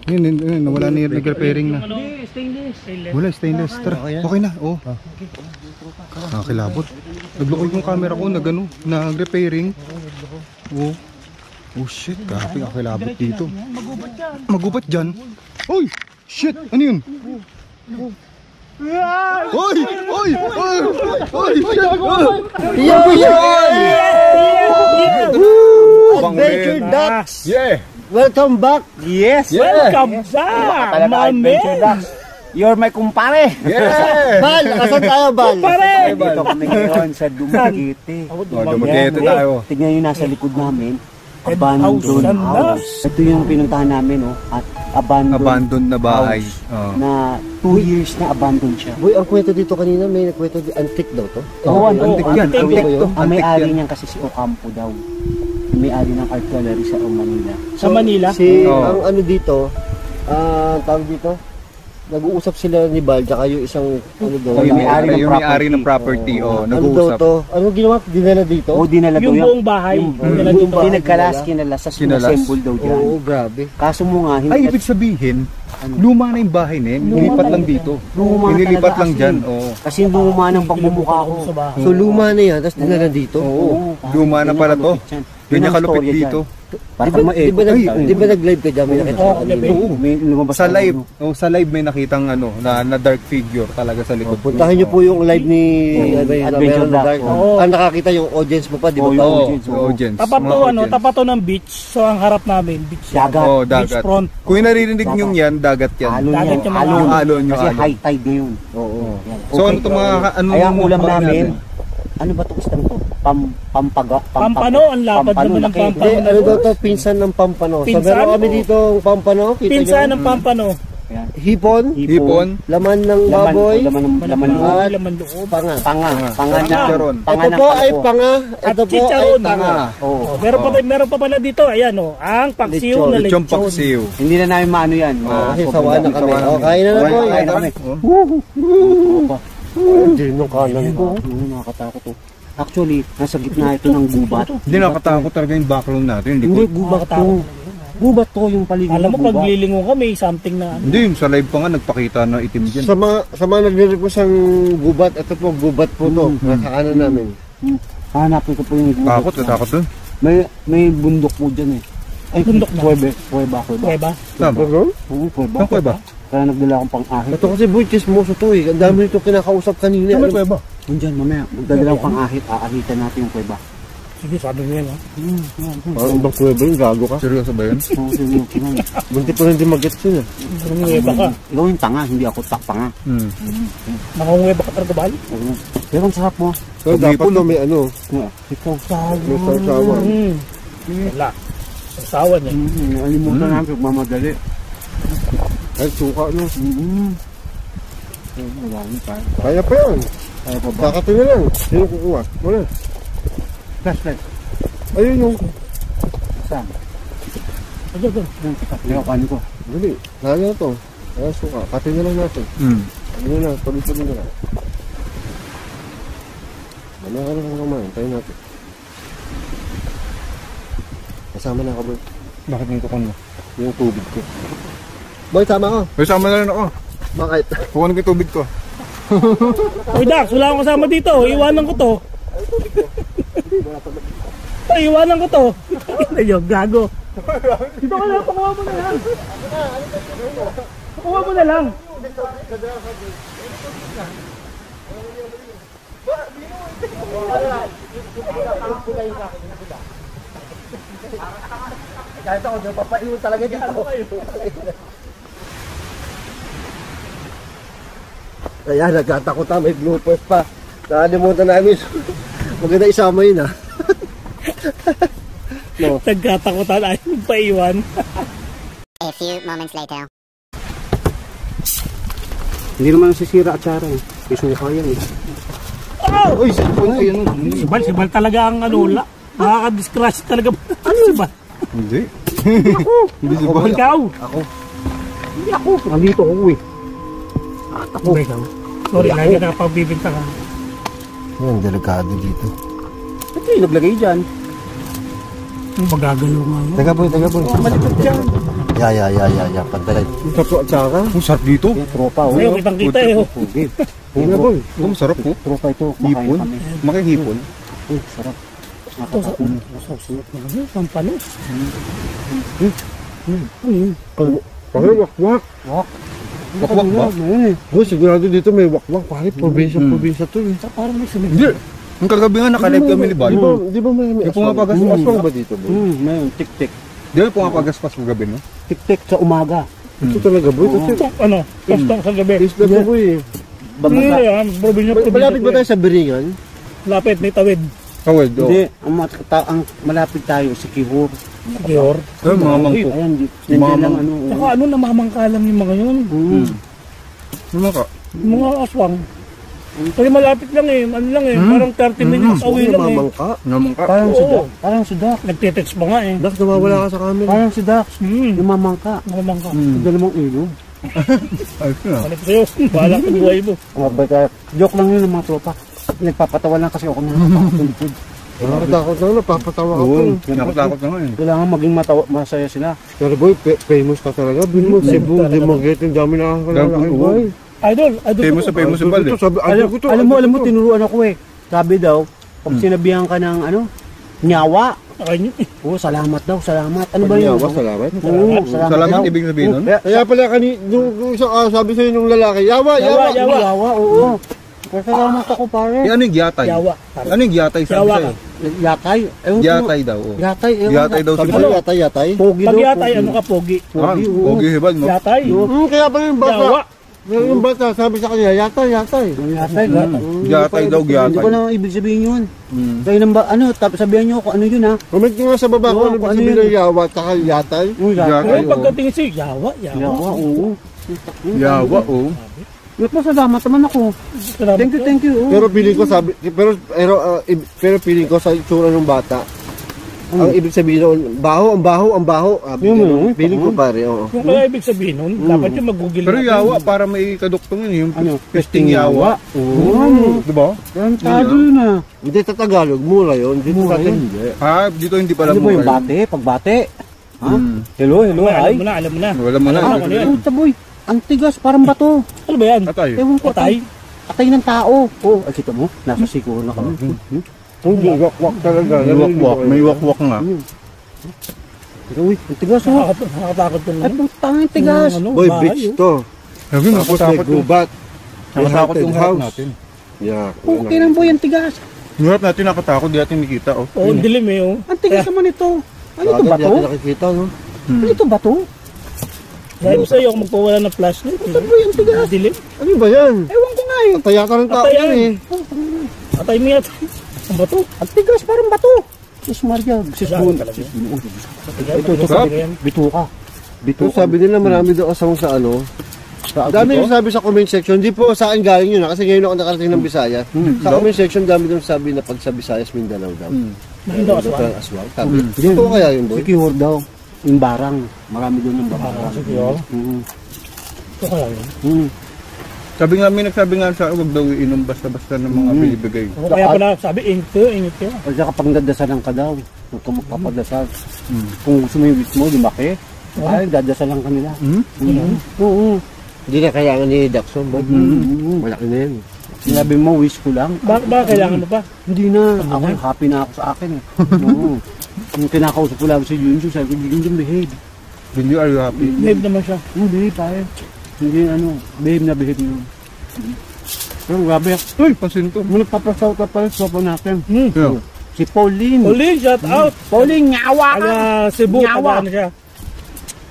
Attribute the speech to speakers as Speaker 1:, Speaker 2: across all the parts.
Speaker 1: Yun, nawala na yung nag-repairing na.
Speaker 2: Stainless.
Speaker 1: Wala, stainless. Tara, okay na. Oh. Nakakilabot. Naglukod yung camera ko na gano'n, nag-repairing. Oh. Oh shit, grabe kakilabot dito. Magubat dyan. Oy! Shit! Ano yun? Oy! Oy! Oy! Oy!
Speaker 3: Yo! Adventure Ducks!
Speaker 1: Yeah!
Speaker 3: Welcome back!
Speaker 2: Yes!
Speaker 1: Yeah.
Speaker 2: Welcome back! Mami!
Speaker 4: You're my kumpare!
Speaker 1: Yeah!
Speaker 3: Bal! Asan tayo, Bal?
Speaker 2: Pare!
Speaker 4: Dito kami ngayon sa Dumaguete.
Speaker 1: Dumaguete tayo.
Speaker 4: Tignan nyo nasa likod namin.
Speaker 2: Abandoned
Speaker 4: House. Ito yung pinuntahan namin, oh. At
Speaker 1: Abandoned na bahay.
Speaker 4: Na 2 years na abandoned siya.
Speaker 3: Boy, ang kwento dito kanina, may nagkwento di antique daw to.
Speaker 4: Oo,
Speaker 1: Antik yan. Antik to.
Speaker 4: Ang may-ari niyan kasi si Ocampo daw. Ang may-ari ng art gallery sa Manila.
Speaker 2: Sa Manila?
Speaker 3: Ang ano dito, tawag dito, nag-uusap sila ni Bal, tsaka yung isang ano daw.
Speaker 1: Yung may-ari ng property.
Speaker 3: Ano daw to? Ano ginawa? Dinala dito?
Speaker 4: Oo, dinala daw
Speaker 2: Yung
Speaker 4: yan.
Speaker 2: buong bahay.
Speaker 4: Pinagkalas, kinalas, sa assemble daw dyan.
Speaker 3: Oo, grabe.
Speaker 4: Kaso mo nga,
Speaker 1: Ay, ibig sabihin, luma na yung bahay na yun. Nilipat lang dito.
Speaker 4: Luma
Speaker 1: Nilipat
Speaker 4: talaga
Speaker 1: lang
Speaker 4: kasi.
Speaker 1: dyan.
Speaker 4: Kasi luma ng pagmumukha ko.
Speaker 3: So luma na yan, tapos dinala dito?
Speaker 1: Oo. Luma na pala to. Ganyan kalupit dito.
Speaker 4: Parang
Speaker 3: Di ba nag-live ka dyan? May nakita ka kanina?
Speaker 1: Oo.
Speaker 4: may lumabas
Speaker 1: Sa live, sa live may nakitang na dark figure talaga sa likod.
Speaker 3: Puntahan nyo po yung live ni
Speaker 4: Adventure Duck.
Speaker 3: Nakakita yung audience mo pa, di ba?
Speaker 1: Oo, audience.
Speaker 2: Tapat to ng beach. So ang harap namin, beach.
Speaker 4: Dagat.
Speaker 1: Oh, dagat.
Speaker 2: Beachfront.
Speaker 1: Kung naririnig nyo yan, dagat yan.
Speaker 4: Alon
Speaker 2: Dagat
Speaker 4: yan.
Speaker 2: yung mga
Speaker 4: Alon.
Speaker 1: alon. Yung
Speaker 4: Kasi
Speaker 1: alon.
Speaker 4: high tide ngayon.
Speaker 3: Oo.
Speaker 1: So ano to mga
Speaker 4: Ay, ang ulam namin, ano ba ito isang to? Pampano,
Speaker 2: ang lapad naman ng
Speaker 3: Hindi,
Speaker 2: Pampano.
Speaker 3: ano daw to? Pinsan ng Pampano. So
Speaker 2: Pinsan?
Speaker 3: meron kami dito ang Pampano. Kita
Speaker 2: Pinsan
Speaker 3: nyo?
Speaker 2: ng Pampano.
Speaker 3: Hipon.
Speaker 1: Hipon.
Speaker 3: Laman ng baboy.
Speaker 4: Laman
Speaker 3: At
Speaker 2: Laman loob.
Speaker 3: panga.
Speaker 4: Panga na.
Speaker 1: Chicharon.
Speaker 3: Ito po ay panga.
Speaker 2: At
Speaker 3: Ito po ay
Speaker 2: chicharon.
Speaker 3: tanga.
Speaker 4: Oo.
Speaker 2: Meron pa pala dito. Ayan o. Ang paksiw na
Speaker 1: Lechon
Speaker 2: lechon.
Speaker 1: paksiw.
Speaker 4: Hindi na namin maano yan.
Speaker 3: Kasi sawa na kami. O, kain na na po.
Speaker 4: Kain na kami.
Speaker 3: Hindi nung kanan ko.
Speaker 4: Nakakatakot to. Actually, nasa gitna ito ng gubat.
Speaker 1: Hindi nakatakot talaga yung background natin.
Speaker 4: Hindi, gubat to. Gubat to yung paligid.
Speaker 2: Alam mo,
Speaker 4: ng gubat.
Speaker 2: pag lilingon ka, may something na.
Speaker 1: Hindi, yung sa live pa nga nagpakita na itim dyan.
Speaker 3: Sa mga nagre-request ang gubat, ito po, gubat po to. Nasa kanan namin.
Speaker 4: Hanapin ko po yung gubat.
Speaker 1: Takot dun.
Speaker 4: May bundok po dyan eh. Ay,
Speaker 2: Bundok na?
Speaker 4: Kuweba.
Speaker 2: Diba?
Speaker 1: Tama.
Speaker 4: Oo, kuweba.
Speaker 1: Saan kuweba?
Speaker 4: Kaya nagdala akong pang-ahit.
Speaker 3: Ito kasi boy, chismoso to eh. Ang dami nito kinakausap kanina.
Speaker 1: Saan kuweba?
Speaker 4: Diyan, mamaya. Magdadala akong pang-ahit. Aahitan natin yung kuweba.
Speaker 2: Sige, sabi mo yan ha.
Speaker 3: Parang bang kuweba yun, gago ka.
Speaker 1: Seryoso ba yun?
Speaker 4: Oo, seryoso na.
Speaker 3: Bunti pa rin di mag-gets yun eh.
Speaker 2: Nangunguweba ka.
Speaker 4: Ikaw yung tanga, hindi ako tanga.
Speaker 2: Nangunguweba ka talaga, Bal?
Speaker 4: Oo. Pero ang sarap mo.
Speaker 3: So dapat to may ano,
Speaker 4: Ikaw.
Speaker 3: may sarsawan.
Speaker 2: Wala. Asawa niya.
Speaker 4: Nalimutan namin pagmamadali.
Speaker 3: Ay, suka no.
Speaker 4: Marami pa.
Speaker 3: Kaya pa yan.
Speaker 4: Kaya pa ba?
Speaker 3: Kakatin na lang. Sino kukuha? Wala.
Speaker 4: Flashlight.
Speaker 3: Ayun yung.
Speaker 4: Saan?
Speaker 2: Doon.
Speaker 4: Ikaw, kanin ko.
Speaker 3: Dali. Lalo na to. Kaya suka. Katin na lang natin. Ano na, tuloy-tuloy na lang. Mamaya ka na lang kumain. Tayo natin. Kasama na ako, boy.
Speaker 1: Bakit yung tukon mo?
Speaker 3: Yung tubig ko. Boy, tama ko.
Speaker 1: May sama na rin ako.
Speaker 3: Bakit?
Speaker 1: Kukunin ko yung tubig ko.
Speaker 2: Uy, Dax, wala akong kasama dito. Iwanan ko to. Ay, iwanan ko to. Ayun, gago. Dito ka na, pakuha mo na lang. Pakuha mo na lang.
Speaker 3: Kahit ako, napapaiwan talaga dito. Kaya nagkatakot na, may bloopers pa. Nakalimutan namin. Maganda isama yun ha. No.
Speaker 2: Nagkatakutan ay paiwan.
Speaker 5: A few moments later.
Speaker 4: Hindi naman nasisira at sara eh. Isuka yan eh.
Speaker 2: Oh!
Speaker 1: Uy, sipon ko yun.
Speaker 2: Si Bal talaga ang ano, nakaka-discrash talaga. Ano si Bal?
Speaker 1: Hindi. Hindi si Bal.
Speaker 2: Ikaw?
Speaker 4: Hindi ako. Nandito ako eh.
Speaker 2: Ako. Sorry, lagi na pagbibinta ka.
Speaker 3: Ang delikado dito.
Speaker 4: Ito yung naglagay dyan.
Speaker 2: Magagalaw nga yun.
Speaker 3: Taga boy.
Speaker 2: Malipot dyan.
Speaker 3: Ya. Pantay. Sarap at saka.
Speaker 1: Ang sarap dito.
Speaker 4: Yung tropa, oh.
Speaker 2: Ayaw, kitang-kita eh. Oh.
Speaker 4: Pugi.
Speaker 3: Ano boy?
Speaker 1: Ang sarap po.
Speaker 4: Tropa ito.
Speaker 1: Hipon. Makihipon.
Speaker 4: Sarap.
Speaker 2: Pampano.
Speaker 3: Pare, wakwak.
Speaker 1: Wakwak ba?
Speaker 3: Boy, sigurado dito may wakwak. Pare, probinsya to eh.
Speaker 2: Parang may sumit.
Speaker 1: Hindi. Ang kagabi nga nakalive kami ni Bal.
Speaker 3: Di ba may
Speaker 1: Yung pumapagas
Speaker 3: may
Speaker 1: mo.
Speaker 3: aswang ba dito boy?
Speaker 4: Ngayon, tik-tik.
Speaker 1: Di ba pumapagaspas mo gabi, no?
Speaker 4: Tik-tik sa umaga.
Speaker 3: Ito talaga boy. Kasi
Speaker 2: Ano? Kastang sa gabi.
Speaker 3: isla to boy eh.
Speaker 4: Bamasa.
Speaker 2: Yan, probinsya.
Speaker 3: Malapit ba tayo sa Biringan?
Speaker 2: Lapit, may tawid.
Speaker 1: Kawad, oh.
Speaker 4: Hindi, ang malapit tayo si Kihor.
Speaker 2: Kiyor.
Speaker 1: Ay, mga mangkok.
Speaker 4: Ayan,
Speaker 1: Mga
Speaker 4: nandiyan lang ano.
Speaker 2: Saka ano, namamangkalan yung mga yun.
Speaker 1: Ano ka?
Speaker 2: Yung mga aswang. Kasi malapit lang eh. Ano lang eh. Parang 30 minutes away lang eh.
Speaker 3: Mamangka.
Speaker 1: Naman ka.
Speaker 4: Parang si
Speaker 2: Oo.
Speaker 4: Dak. Parang si Dak.
Speaker 2: Nagtitext pa nga eh.
Speaker 3: Dak, nawawala ka sa camera.
Speaker 4: Parang si Dak.
Speaker 2: Hmm.
Speaker 4: Lumamangka.
Speaker 2: Namamangka.
Speaker 4: Dalawang ilog.
Speaker 1: Ayos na.
Speaker 2: Balik sa'yo. Bahala ka buhay mo.
Speaker 4: Joke lang yun ng mga tropa. Nagpapatawa lang kasi ako na nakakatulipod.
Speaker 3: Nakakatakot na, napapatawa ka
Speaker 1: Oo.
Speaker 3: pa.
Speaker 1: Nakakot na nga eh.
Speaker 4: Kailangan maging masaya sila.
Speaker 3: Pero boy, famous ka talaga. Bin mo, Cebu, Dumaguete, ang dami nakakalala kay boy.
Speaker 2: Idol. Idol.
Speaker 1: Famous sa famous sa Bal eh.
Speaker 3: Sabi,
Speaker 4: Alam mo, tinuruan ako eh. Sabi daw, pag sinabihan ka ng ano, nyawa.
Speaker 2: Akayin yun eh.
Speaker 4: Oo, salamat daw, salamat. Ano ba yun?
Speaker 3: Yawa, salamat.
Speaker 4: Oo, salamat
Speaker 1: Salamat
Speaker 4: daw.
Speaker 1: ibig sabihin nun?
Speaker 3: Kaya pala nung isang sabi sa'yo nung lalaki, yawa.
Speaker 4: Yawa, oo. Salamat ako pare.
Speaker 1: Eh, ano yung giyatay?
Speaker 2: Yawa.
Speaker 1: Ano yung giyatay sabi
Speaker 2: Yawa
Speaker 1: sa'yo?
Speaker 4: Yatay. Ewan ko.
Speaker 1: Giyatay daw. oh.
Speaker 4: Yatay. ewan
Speaker 1: Giyatay
Speaker 4: ko.
Speaker 1: daw
Speaker 3: Sabi
Speaker 1: si
Speaker 3: sa'yo,
Speaker 1: Bal.
Speaker 3: yatay.
Speaker 4: Pogi
Speaker 2: Pag
Speaker 4: daw.
Speaker 2: yatay,
Speaker 4: pogi.
Speaker 2: ano ka, pogi?
Speaker 1: Ah, Pogi Hibal, no?
Speaker 2: Yatay.
Speaker 3: Kaya pala yung bata.
Speaker 2: Yawa.
Speaker 3: Yung bata, sabi sa kanya, yatay.
Speaker 4: Yatay.
Speaker 1: Giyatay daw,
Speaker 4: Hindi ko
Speaker 1: giyatay.
Speaker 4: na ibig sabihin yun.
Speaker 1: Mm.
Speaker 4: Kaya nang ba, ano, tapos sabihan nyo ako, ano yun ha?
Speaker 3: Comment nyo nga sa baba
Speaker 4: Oo,
Speaker 3: kung ano
Speaker 4: kung
Speaker 3: ibig
Speaker 4: ano
Speaker 3: sabihin
Speaker 4: yun.
Speaker 3: ng yawa at saka yatay.
Speaker 1: Yatay,
Speaker 2: Pero
Speaker 1: oo.
Speaker 2: pagdating sa'yo, yawa.
Speaker 4: Yawa, oo.
Speaker 1: Yawa, oh.
Speaker 4: Salamat naman ako.
Speaker 2: Salamat ka.
Speaker 4: Thank you. oo.
Speaker 3: Pero feeling ko pero feeling ko sa itsura ng bata, ang ibig sabihin nun, ang baho. Feeling ko pare, oo.
Speaker 2: Kung kaya ibig sabihin nun, dapat yung mag-google
Speaker 1: Pero
Speaker 2: natin.
Speaker 1: yawa, para may kaduktong yun. Yung
Speaker 4: Ano?
Speaker 1: pesting yawa.
Speaker 4: Oo.
Speaker 1: Diba?
Speaker 4: Tantado yun ah.
Speaker 3: Hindi sa Tagalog, mura yun. Dito
Speaker 4: Mura
Speaker 3: sa atin,
Speaker 4: yun.
Speaker 3: hindi.
Speaker 1: Ah, dito hindi pala
Speaker 4: Ano ba yung
Speaker 1: mura.
Speaker 4: bate? Pagbate? Ha?
Speaker 1: Mm.
Speaker 4: Hello,
Speaker 2: Alam
Speaker 4: ay.
Speaker 2: mo na, alam mo na.
Speaker 1: Wala mo na.
Speaker 2: Alam mo na yan.
Speaker 4: Puta boy, ang tigas, parang bato.
Speaker 2: Ano ba yan?
Speaker 1: Atay.
Speaker 4: Ewan ko,
Speaker 2: Patay?
Speaker 4: atay ng tao. Oh, ay kita mo, nasa siguro na kami.
Speaker 3: Hindi, wakwak talaga.
Speaker 1: May wakwak. May wakwak nga.
Speaker 4: Pero uy, ang tigas oh.
Speaker 2: Nakakatakot yun.
Speaker 4: Ay, putang ang tigas.
Speaker 2: Ano,
Speaker 3: Boy,
Speaker 2: bahay,
Speaker 3: beach
Speaker 2: oh.
Speaker 3: to.
Speaker 1: Sabi,
Speaker 3: Tapos may
Speaker 1: nakatakot yung
Speaker 3: gubat. May
Speaker 1: nakatakot
Speaker 3: haunted
Speaker 1: yung harap
Speaker 3: house.
Speaker 1: natin.
Speaker 3: Yeah.
Speaker 4: Okay lang boy, ang tigas.
Speaker 1: Yung harap natin nakatakot, di natin nakita, oh.
Speaker 2: Oo, ang dilim eh. Oh.
Speaker 4: Ang tigas naman ito. Ano ito,
Speaker 3: Bakit
Speaker 4: bato?
Speaker 3: di natin nakikita, no?
Speaker 4: Ano ito, bato?
Speaker 2: Sabi ko sa'yo, ako magpawala ng flashlight.
Speaker 4: Ito boy, ang tigas.
Speaker 2: Ang dilim.
Speaker 3: Ano ba yan?
Speaker 4: Ewan ko nga eh.
Speaker 3: Tayaka ng tao
Speaker 2: Patay
Speaker 3: yan
Speaker 2: yan.
Speaker 3: eh.
Speaker 2: Atay mo yata. Ang bato.
Speaker 4: Ang tigas, parang bato. Sus Maria, sis
Speaker 2: Saan
Speaker 4: Bun.
Speaker 2: talaga?
Speaker 4: Ito,
Speaker 2: sabi ko yan.
Speaker 4: bituka.
Speaker 3: Pero sabi nila marami daw asawang sa ano. Dami yung sabi sa comment section. Hindi po sa akin galing yun. Kasi ngayon ako nakarating ng Bisaya. Sa comment section, dami daw sabi na pag sa Visayas, Mindanao daw.
Speaker 2: Hindi ako aswang.
Speaker 3: Aswang. Sabi. Totoo kaya yun, boy?
Speaker 4: Secure daw. Yung barang. Marami doon yung barang.
Speaker 2: Secure?
Speaker 4: Mhm.
Speaker 2: Ito kaya yun.
Speaker 4: Mhm.
Speaker 1: Sabi nga, may nagsabi nga sa wag daw iinom basta-basta ng mga binibigay.
Speaker 2: O kaya pala sabi, init ka.
Speaker 4: O saka pag nagdasalan ka daw. Huwag ka magpapadasal. Kung gusto mo yung wish mo, lumaki. Ay, dadasalan ka nila. Oo.
Speaker 3: Hindi na kailangan ni Daxon, boy. Malaki na yun.
Speaker 4: Sinabi mo, wish ko lang.
Speaker 2: Ba kailangan mo pa?
Speaker 4: Hindi na. Ako, happy na ako sa akin eh. Oo. Yung kinakausap ko lang si Junjun, sabi ko, Junjun, behave.
Speaker 1: Hindi, are you happy?
Speaker 2: Behave naman siya.
Speaker 4: Hindi, pare. Hindi, behave na behave yun. Pero grabe.
Speaker 1: Uy, pansin to.
Speaker 4: Muna papasaw ka pala sa sopa natin.
Speaker 1: Yeah.
Speaker 4: Si Pauline.
Speaker 2: Pauline, shout out.
Speaker 4: Pauline, nyawa ka!
Speaker 2: Taga Cebu,
Speaker 4: Nyawa.
Speaker 2: taga ano siya.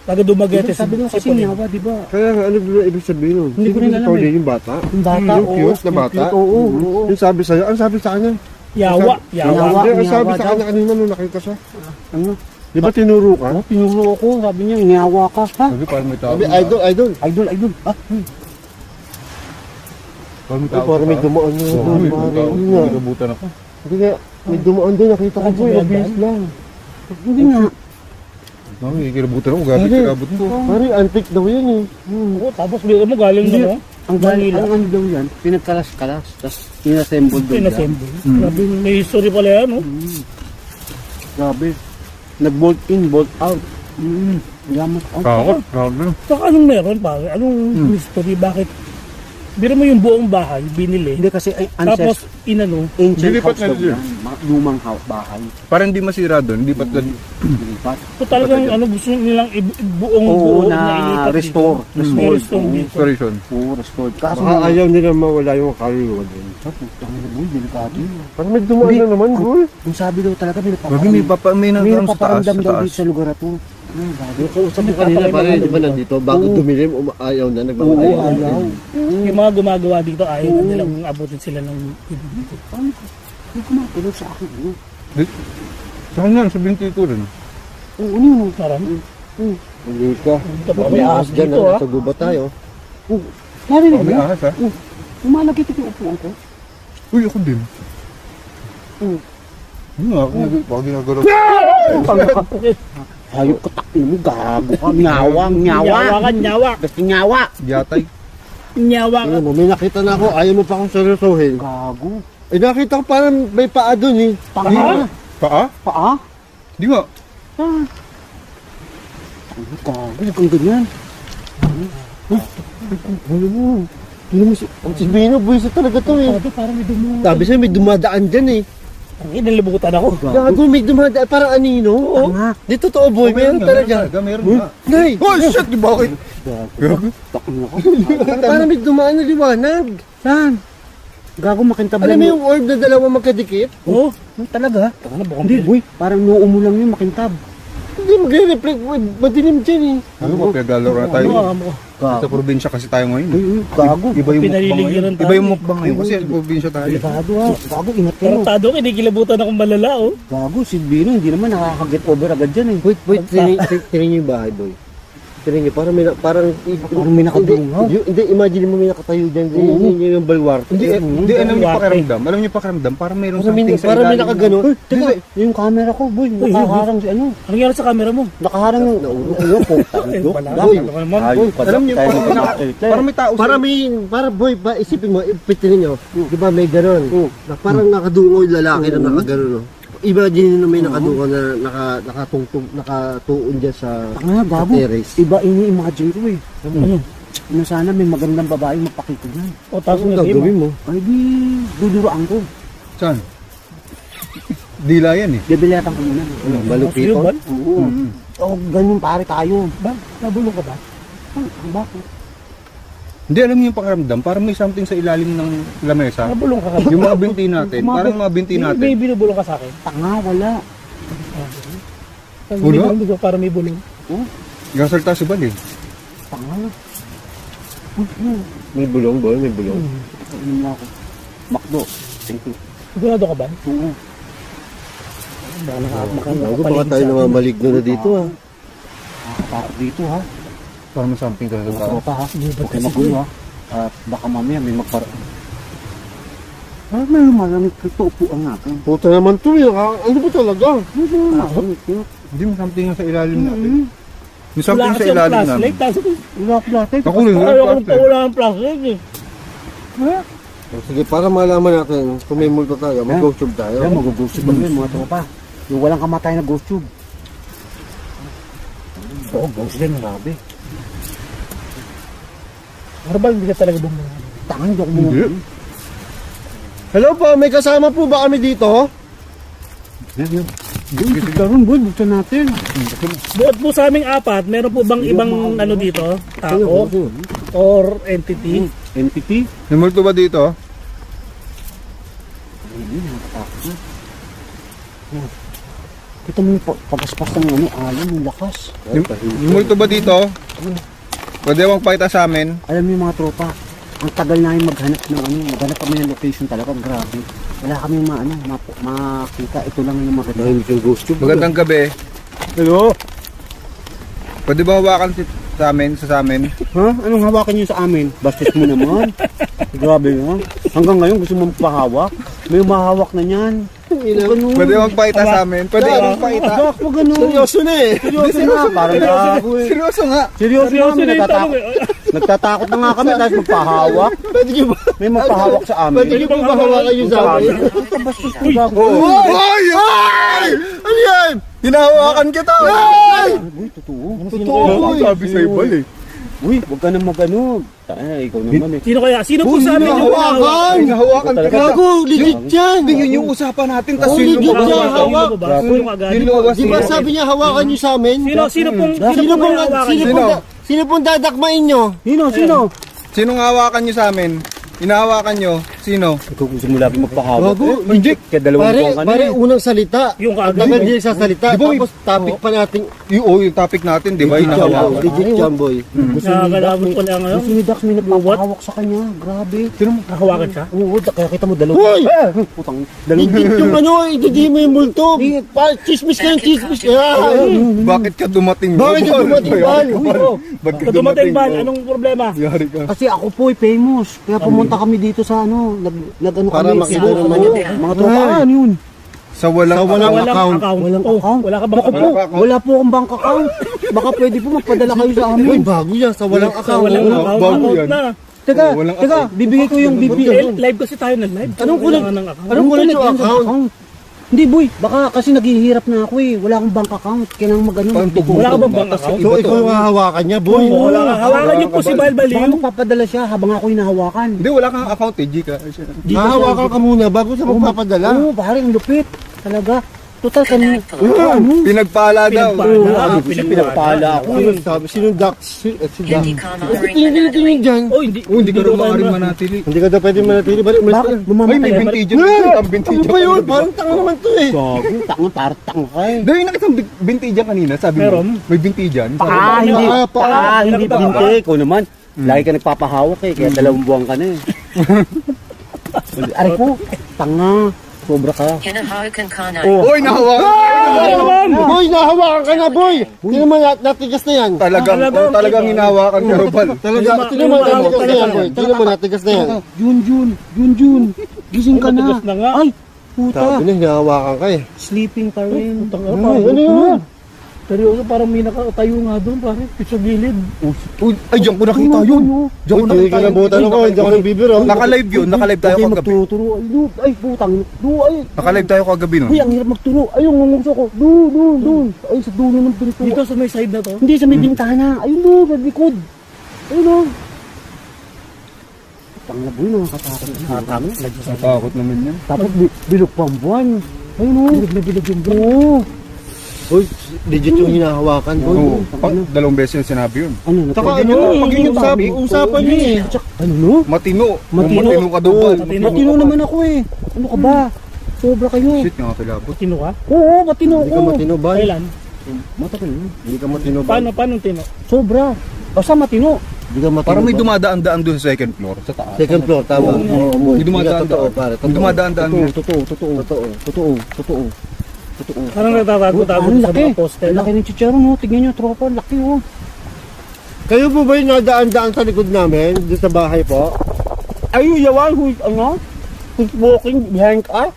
Speaker 2: Taga Dumaguete,
Speaker 4: Sabi
Speaker 2: Cebu.
Speaker 4: nyo kasi nyawa, di ba?
Speaker 3: Kaya ano ba ibig sabihin nun?
Speaker 4: Hindi ko rin alam eh.
Speaker 3: Yung bata?
Speaker 4: Yung bata,
Speaker 3: Yung cute na bata?
Speaker 4: Oo.
Speaker 3: Yung sabi sa'yo, ang sabi sa kanya?
Speaker 2: Yawa.
Speaker 4: Yawa.
Speaker 3: Hindi, ang sabi
Speaker 4: Yawa
Speaker 3: sa
Speaker 4: daw.
Speaker 3: kanya kanina nung nakita siya.
Speaker 4: Ano?
Speaker 3: Di ba tinuro ka?
Speaker 4: Oh, tinuro ko, sabi niya, nyawa ka. Ha?
Speaker 1: Sabi, parang may tao.
Speaker 3: Sabi, idol.
Speaker 4: Idol. Ah,
Speaker 1: Parang may
Speaker 3: Ay,
Speaker 1: tao.
Speaker 3: parang may dumaan yun.
Speaker 1: Oo, may
Speaker 3: Parang
Speaker 1: tao.
Speaker 3: yun nga.
Speaker 1: Nabutan ako.
Speaker 3: Hindi nga, may dumaan doon. Nakita ko po, mabilis lang.
Speaker 4: hindi nga.
Speaker 1: Mami, kinabutan ako. Gabit
Speaker 3: Pare.
Speaker 1: sa abot ko.
Speaker 3: Parang antique daw yan eh.
Speaker 2: Oo, tapos bigyan mo galing
Speaker 4: Hindi.
Speaker 2: na mo.
Speaker 4: Ang
Speaker 2: Manila.
Speaker 4: ang ano daw yan, pinagkalas-kalas, tapos inassemble doon yan.
Speaker 2: Pinassemble. Grabe, may history pala yan, no?
Speaker 4: Grabe. Nag-bolt in, bolt out. Yaman.
Speaker 1: Kakot, grabe.
Speaker 2: Saka anong meron pare? Anong mystery? Bakit? Biro mo yung buong bahay, binili.
Speaker 4: Hindi kasi ay,
Speaker 2: Tapos inano,
Speaker 4: ancient
Speaker 1: Lilipat
Speaker 4: house
Speaker 1: na
Speaker 4: daw
Speaker 1: yun.
Speaker 4: yan. Mga lumang bahay.
Speaker 1: Para hindi masira doon, hindi pa
Speaker 4: Lilipat.
Speaker 2: so talagang ano gusto nilang buong
Speaker 4: Oo,
Speaker 2: buo
Speaker 4: na
Speaker 2: ilipat dito.
Speaker 4: restore.
Speaker 2: Restore dito.
Speaker 1: restoration.
Speaker 4: Oo, restored. Kaso
Speaker 3: Baka ayaw nila mawala yung kaluluwa din.
Speaker 4: boy, delikado yun.
Speaker 3: Parang may dumaan na naman, boy.
Speaker 4: Yung sabi daw talaga, may
Speaker 1: Grabe, may
Speaker 4: may
Speaker 1: nagkaroon sa taas.
Speaker 4: napaparamdam
Speaker 1: Sa
Speaker 4: daw
Speaker 1: taas.
Speaker 4: dito sa lugar na to.
Speaker 3: Yung kausap mo kanina, parang di ba nandito, bago dumilim, ayaw na,
Speaker 4: Oo,
Speaker 3: nagbabay.
Speaker 4: ayaw.
Speaker 2: Yung mga gumagawa dito ayaw na nilang abutin sila ng
Speaker 4: Hindi ko matulog sa akin.
Speaker 1: Saan yan? Sa binti ko rin.
Speaker 4: Oo, ano yun?
Speaker 2: marami.
Speaker 3: Hindi ka.
Speaker 2: Tapos
Speaker 3: May ahas dyan,
Speaker 2: dito
Speaker 3: nasa guba tayo.
Speaker 4: Narinig
Speaker 1: May
Speaker 4: mo?
Speaker 1: ahas ha?
Speaker 4: Lumalagit ito yung upuan ko.
Speaker 1: Uy, ako din. Hindi nga, baka ginagalaw.
Speaker 4: Hayop ka takin mo, gago ka. Nyawa.
Speaker 2: Nyawa ka, nyawa.
Speaker 4: Basta nyawa.
Speaker 1: Yatay.
Speaker 2: Nyawa ka.
Speaker 3: Ayun mo, may nakita na ako, ayaw mo pa akong seryosohin.
Speaker 4: Gago.
Speaker 3: Eh nakita ko parang may paa dun eh.
Speaker 4: Paa?
Speaker 1: Paa?
Speaker 4: Paa?
Speaker 1: Di nga.
Speaker 4: Gago, huwag kang ganyan.
Speaker 3: Ano mo? Tingnan mo si Bino, buwisa talaga to eh.
Speaker 2: Parang may dumo.
Speaker 3: Sabi sa'yo, may dumadaan dyan eh.
Speaker 2: Ang inalibutan ako.
Speaker 3: Gago, may dumadaan, parang anino. Oo. Di totoo boy, meron talaga.
Speaker 1: Meron nga.
Speaker 3: Nay,
Speaker 1: Oh shit, di bakit?
Speaker 3: parang may dumaan na liwanag.
Speaker 4: Saan? Gago, makintab
Speaker 3: Alam
Speaker 4: lang.
Speaker 3: mo yung orb na dalawa magkadikit?
Speaker 2: Oo.
Speaker 4: Talaga?
Speaker 2: Baka
Speaker 4: Hindi, boy. Parang noo mo lang yung makintab.
Speaker 3: Hindi magre-reflect, madilim dyan eh.
Speaker 1: Ano ba, pinagalaro na tayo. Sa
Speaker 4: Gago.
Speaker 1: probinsya kasi tayo ngayon.
Speaker 4: Gago.
Speaker 1: Iba yung mukbang
Speaker 2: Pinaliligiran
Speaker 1: ngayon.
Speaker 2: tayo.
Speaker 1: Iba yung mukbang ngayon kasi sa probinsya tayo.
Speaker 4: Gago ha. Gago, ingat kayo.
Speaker 2: Tarantado ko, kinikilabutan akong malala oh.
Speaker 4: Gago, si Bino, hindi naman nakaka-get over agad dyan eh.
Speaker 3: Wait, tingnan niyo yung bahay boy. Tingnan niyo, parang
Speaker 4: may nakadungaw.
Speaker 3: Hindi, imagine mo may nakatayo dyan. Hindi yung balwar.
Speaker 1: Hindi, alam niyo pakiramdam. Alam niyo pakiramdam. Parang mayroon something sa
Speaker 3: Parang may
Speaker 1: ilalim.
Speaker 3: nakagano.
Speaker 4: Teka, yung camera ko, boy, nakaharang si ano.
Speaker 2: Anong nangyari sa camera mo?
Speaker 4: Nakaharang yung ulo ko.
Speaker 2: Wala.
Speaker 3: Boy,
Speaker 1: Alam niyo, parang may tao sa...
Speaker 3: Para boy, isipin mo, ipitin niyo. Di ba may ganon? Na parang nakadungo yung lalaki na nakaganon. No? Imagine na may nakadungo na nakatuon dyan sa
Speaker 4: Gago,
Speaker 3: terrace.
Speaker 4: iba ini-imagine ko eh. Na sana may magandang babae mapakita niyan.
Speaker 2: O tapos
Speaker 3: Ano
Speaker 2: nga
Speaker 3: gagawin mo?
Speaker 4: Ay di, duduraan ko.
Speaker 1: Saan? Dila yan eh.
Speaker 4: Bibilatan ko muna.
Speaker 3: Malupito.
Speaker 4: Oo. O, ganun pare tayo.
Speaker 2: Ba? Nabulong ka ba?
Speaker 4: Bakit?
Speaker 1: Hindi, alam niyo yung pakiramdam. Parang may something sa ilalim ng lamesa.
Speaker 2: Nabulong ka
Speaker 1: Yung mga binti natin. Parang mga binti
Speaker 2: May
Speaker 1: natin.
Speaker 2: binubulong ka sa akin.
Speaker 4: Tanga, wala.
Speaker 1: Wala?
Speaker 2: Parang may bulong.
Speaker 1: Gasalta si Bal eh.
Speaker 4: Tanga.
Speaker 3: May bulong boy, may bulong.
Speaker 4: Ano na ako? Makdo. Thank you.
Speaker 2: Sigurado ka ba?
Speaker 4: Oo.
Speaker 3: Bago baka tayo namamaligno na dito ah.
Speaker 4: Nakakatakot dito ha.
Speaker 1: Parang may something ka sa tao.
Speaker 4: Tropa ha. Huwag kayo magulo ha. At baka mamaya may magparaan. Parang may malamig ito upuan natin.
Speaker 3: Puta naman to eh. Ano ba talaga?
Speaker 1: Hindi may something sa ilalim natin. May
Speaker 2: Wala
Speaker 1: something sa
Speaker 2: kasi ang
Speaker 1: ilalim
Speaker 2: flashlight.
Speaker 1: namin.
Speaker 2: Tapos
Speaker 4: Wala natin.
Speaker 1: Ako rin,
Speaker 2: ayaw
Speaker 1: wala
Speaker 2: kong wala ang flashlight eh.
Speaker 3: Sige, para malaman natin kung may multo tayo, mag-go tube tayo.
Speaker 4: Kaya mag-ghost tube yun mga tropa. Yung walang kamatay na ghost tube. Oo, ghost din. Grabe.
Speaker 2: Harbal, hindi ka talaga bumulong.
Speaker 4: Tangan hindi ako
Speaker 1: Hindi.
Speaker 4: bumuli.
Speaker 3: Hello po, may kasama po ba kami dito?
Speaker 4: Yan. Daron boy, buksan natin.
Speaker 2: Buot po sa aming apat, meron po bang ibang ano dito? Tao? Or entity?
Speaker 4: Entity?
Speaker 1: May multo ba dito?
Speaker 4: Kita mo yung pagaspas ng ano, alon, yung lakas.
Speaker 1: May multo ba dito? Pwede bang pakita sa amin?
Speaker 4: Alam mo yung mga tropa, ang tagal namin maghanap ng ano, maghanap kami ng location talaga, grabe. Wala kami makita, ito lang yung maganda.
Speaker 3: Nahimik yung ghost tube.
Speaker 1: Magandang gabi.
Speaker 4: Hello?
Speaker 1: Pwede ba hawakan sa amin?
Speaker 4: Ha? Anong hawakan niyo sa amin? Bastos mo naman. Grabe nga. Hanggang ngayon gusto mo magpahawak? May umahawak na niyan.
Speaker 1: Pwede bang pakita sa amin? Pwede bang pakita?
Speaker 4: Dak, wag ganun.
Speaker 3: Seryoso na eh.
Speaker 4: Seryoso na. Parang gago eh.
Speaker 1: Seryoso nga.
Speaker 4: Seryoso na kami.
Speaker 2: na yung tanong
Speaker 4: Nagtatakot na nga kami dahil magpahawak.
Speaker 3: Pwede nyo ba?
Speaker 4: May magpahawak sa amin.
Speaker 3: Pwede nyo ba hawakan yung sa amin?
Speaker 4: Bastos mo gago.
Speaker 1: Hoy!
Speaker 3: Ano yan?
Speaker 1: Hinahawakan kita!
Speaker 4: Uy, totoo.
Speaker 1: Totoo, sabi sa'yo, Bal eh.
Speaker 4: Uy, huwag ka na mag-ano. Ikaw naman eh.
Speaker 2: Sino kaya? Sino po sa amin yung hinahawakan?
Speaker 1: Hinahawakan kita.
Speaker 3: Gago, legit yan.
Speaker 1: Hindi, yun yung usapan natin. Tapos
Speaker 3: Oh,
Speaker 1: yun
Speaker 3: legit
Speaker 1: yung
Speaker 3: yan, hawak.
Speaker 2: Sino yung agad?
Speaker 3: Di ba sabi niya hawakan niyo sa amin?
Speaker 2: Sino pong hinahawakan nyo?
Speaker 3: Sino pong dadakmain nyo?
Speaker 4: Sino?
Speaker 1: Sinong hawakan nyo sa amin? Hinahawakan nyo? Sino?
Speaker 4: Ikaw gusto mo lagi magpahawak.
Speaker 3: Gago,
Speaker 1: Hindi.
Speaker 4: Kaya dalawang buwan ka na
Speaker 3: Pare,
Speaker 4: eh.
Speaker 3: unang salita.
Speaker 2: Yung kaagad.
Speaker 3: Dapat hindi sa salita.
Speaker 1: Di ba,
Speaker 3: Tapos topic pa natin.
Speaker 1: Yung topic natin, di ba? Hinahawakan.
Speaker 3: Legit yan, boy.
Speaker 2: Nakakalabot ko lang ngayon.
Speaker 4: Gusto ni Dax may nagpapahawak sa kanya. Grabe.
Speaker 2: Nakahawakan siya?
Speaker 4: Oo, kaya kita mo dalawa.
Speaker 3: Hoy!
Speaker 4: Putang.
Speaker 3: Legit yung ano, hindi mo yung multo. Chismis ka yung chismis ka.
Speaker 1: Bakit ka dumating?
Speaker 3: Bakit ka dumating, Bal?
Speaker 1: Ba't ka
Speaker 2: Dumating ba?
Speaker 1: Bal?
Speaker 2: Anong problema?
Speaker 1: Yari ka.
Speaker 4: Kasi ako po famous. Kaya pumunta kami dito sa ano, nag-ano
Speaker 3: Para
Speaker 4: kami.
Speaker 3: makita
Speaker 4: Cebu.
Speaker 3: naman
Speaker 4: Oo,
Speaker 3: yun.
Speaker 4: mga tropaan yun.
Speaker 1: Sa walang account.
Speaker 4: Walang
Speaker 2: Oh,
Speaker 4: account.
Speaker 2: wala ka bang
Speaker 4: Baka po, wala po akong bank account. Baka pwede po magpadala kayo sa
Speaker 3: Uy,
Speaker 4: amin.
Speaker 3: bago yan. Sa walang account.
Speaker 2: Walang account.
Speaker 1: bago
Speaker 2: Account
Speaker 1: yan.
Speaker 2: na.
Speaker 4: Teka,
Speaker 1: walang
Speaker 4: teka, bibigay ko yung BP.
Speaker 2: Live kasi tayo nag-live.
Speaker 3: Anong kulit?
Speaker 2: Kailangan ng account.
Speaker 3: Anong kulit yung account?
Speaker 4: Hindi boy, baka kasi naghihirap na ako eh. Wala akong bank account. Kailangan mag-ano.
Speaker 2: Wala ka bang bank account?
Speaker 3: So, ikaw yung hahawakan niya, boy.
Speaker 2: Wala ka. Hawakan niyo po si
Speaker 4: Baka
Speaker 2: Balbaliw.
Speaker 4: magpapadala siya habang ako hinahawakan.
Speaker 1: Hindi, wala kang account eh, Gika.
Speaker 3: Hahawakan ka muna bago sa magpapadala.
Speaker 4: Oo, pare, ang lupit. Talaga. Total kanina. Ano?
Speaker 1: Pinagpala daw.
Speaker 4: Pinagpala ako.
Speaker 3: Sinong Dax? Si Dax. Tingin dyan.
Speaker 2: Oh, hindi.
Speaker 1: Hindi ka rin maaaring manatili.
Speaker 3: Hindi ka daw pwede manatili. Balik,
Speaker 4: Bakit?
Speaker 1: Ay,
Speaker 4: Mamamatay.
Speaker 1: may vintage. Ang vintage.
Speaker 3: Ano ba yun? Parang tanga naman to eh.
Speaker 4: Gago, tanga, parang tanga ka eh.
Speaker 1: Dahil nakita vintage kanina, sabi mo.
Speaker 2: Meron?
Speaker 1: May vintage yan.
Speaker 4: Hindi.
Speaker 3: Paa.
Speaker 4: Hindi binte. Ikaw naman. Lagi ka nagpapahawak eh. Kaya 2 buwan ka na eh. Aray ko. Tanga. Sobra ka.
Speaker 5: Hinahawakan ka na.
Speaker 1: Uy, nahawakan.
Speaker 3: Boy, nahawakan ka na, boy. Hindi naman natigas na yan.
Speaker 1: Talagang hinahawakan ka, Robal.
Speaker 3: Tingnan mo natigas na yan, boy. Tingnan mo natigas na yan.
Speaker 4: Jun. Gising ka na.
Speaker 2: Matigas na nga.
Speaker 4: Ay, puta.
Speaker 3: Sabi na, hinahawakan ka eh.
Speaker 4: Sleeping pa rin.
Speaker 3: Ano yun?
Speaker 2: Seryoso, parang may nakatayo nga doon, pare. Sa gilid.
Speaker 1: Uy, ay, diyan ko nakita yun. Diyan ko
Speaker 3: Hindi
Speaker 1: nakita
Speaker 3: ka nabutan ako. Hindi ako nagbibiro.
Speaker 1: Naka-live yun. Naka-live tayo
Speaker 4: Ay,
Speaker 1: kagabi.
Speaker 4: magtuturo. Ay, putang. Ay.
Speaker 1: Naka-live tayo kagabi nun.
Speaker 4: Uy, ang hirap magturo. Ay, yung ngungso ko. Doon. Ay, sa dulo ng pinto.
Speaker 2: Dito sa may side na to.
Speaker 4: Hindi, sa may bintana. Ayun doon, sa likod. Ayun doon. Tangla boy, nakakatakot.
Speaker 1: Natakot naman yan.
Speaker 4: Tapos bilog pa ang buwan. Ayun o. Bilog na bilog yung buwan. Oo.
Speaker 3: Boy, legit yung hinahawakan, boy.
Speaker 1: Oo. 2 beses yung sinabi yun.
Speaker 4: Ano na?
Speaker 3: Taka ano, pag yun yung usapan niyo eh.
Speaker 4: Ano no?
Speaker 1: Matino.
Speaker 4: Matino.
Speaker 1: Matino ka daw, Bal.
Speaker 4: Matino naman ako eh. Ano ka ba? Sobra kayo.
Speaker 1: Shit, nga kilabot.
Speaker 2: Tino ka?
Speaker 4: Oo, matino
Speaker 3: Hindi ka
Speaker 4: ako.
Speaker 3: matino ba?
Speaker 2: Kailan?
Speaker 4: Matagal na.
Speaker 3: Hindi ka matino ba?
Speaker 2: Paano tino?
Speaker 4: Sobra. Basta matino.
Speaker 3: Hindi ka matino
Speaker 1: Parang may
Speaker 3: ba?
Speaker 1: dumadaan-daan doon sa second floor, sa taas.
Speaker 3: Second floor, tama.
Speaker 1: May dumadaan-daan.
Speaker 3: Totoo, pare.
Speaker 1: May dumadaan-daan.
Speaker 3: Totoo.
Speaker 2: Parang nagtatago-tago
Speaker 4: Ang
Speaker 2: sa
Speaker 4: laki.
Speaker 2: mga poster.
Speaker 4: Ang laki ng chicharo no. Tingnan nyo, tropa. Laki oh.
Speaker 3: Kayo po ba yung nadaan-daan sa likod namin? Doon sa bahay po?
Speaker 4: Are you the one who's, who's walking behind us?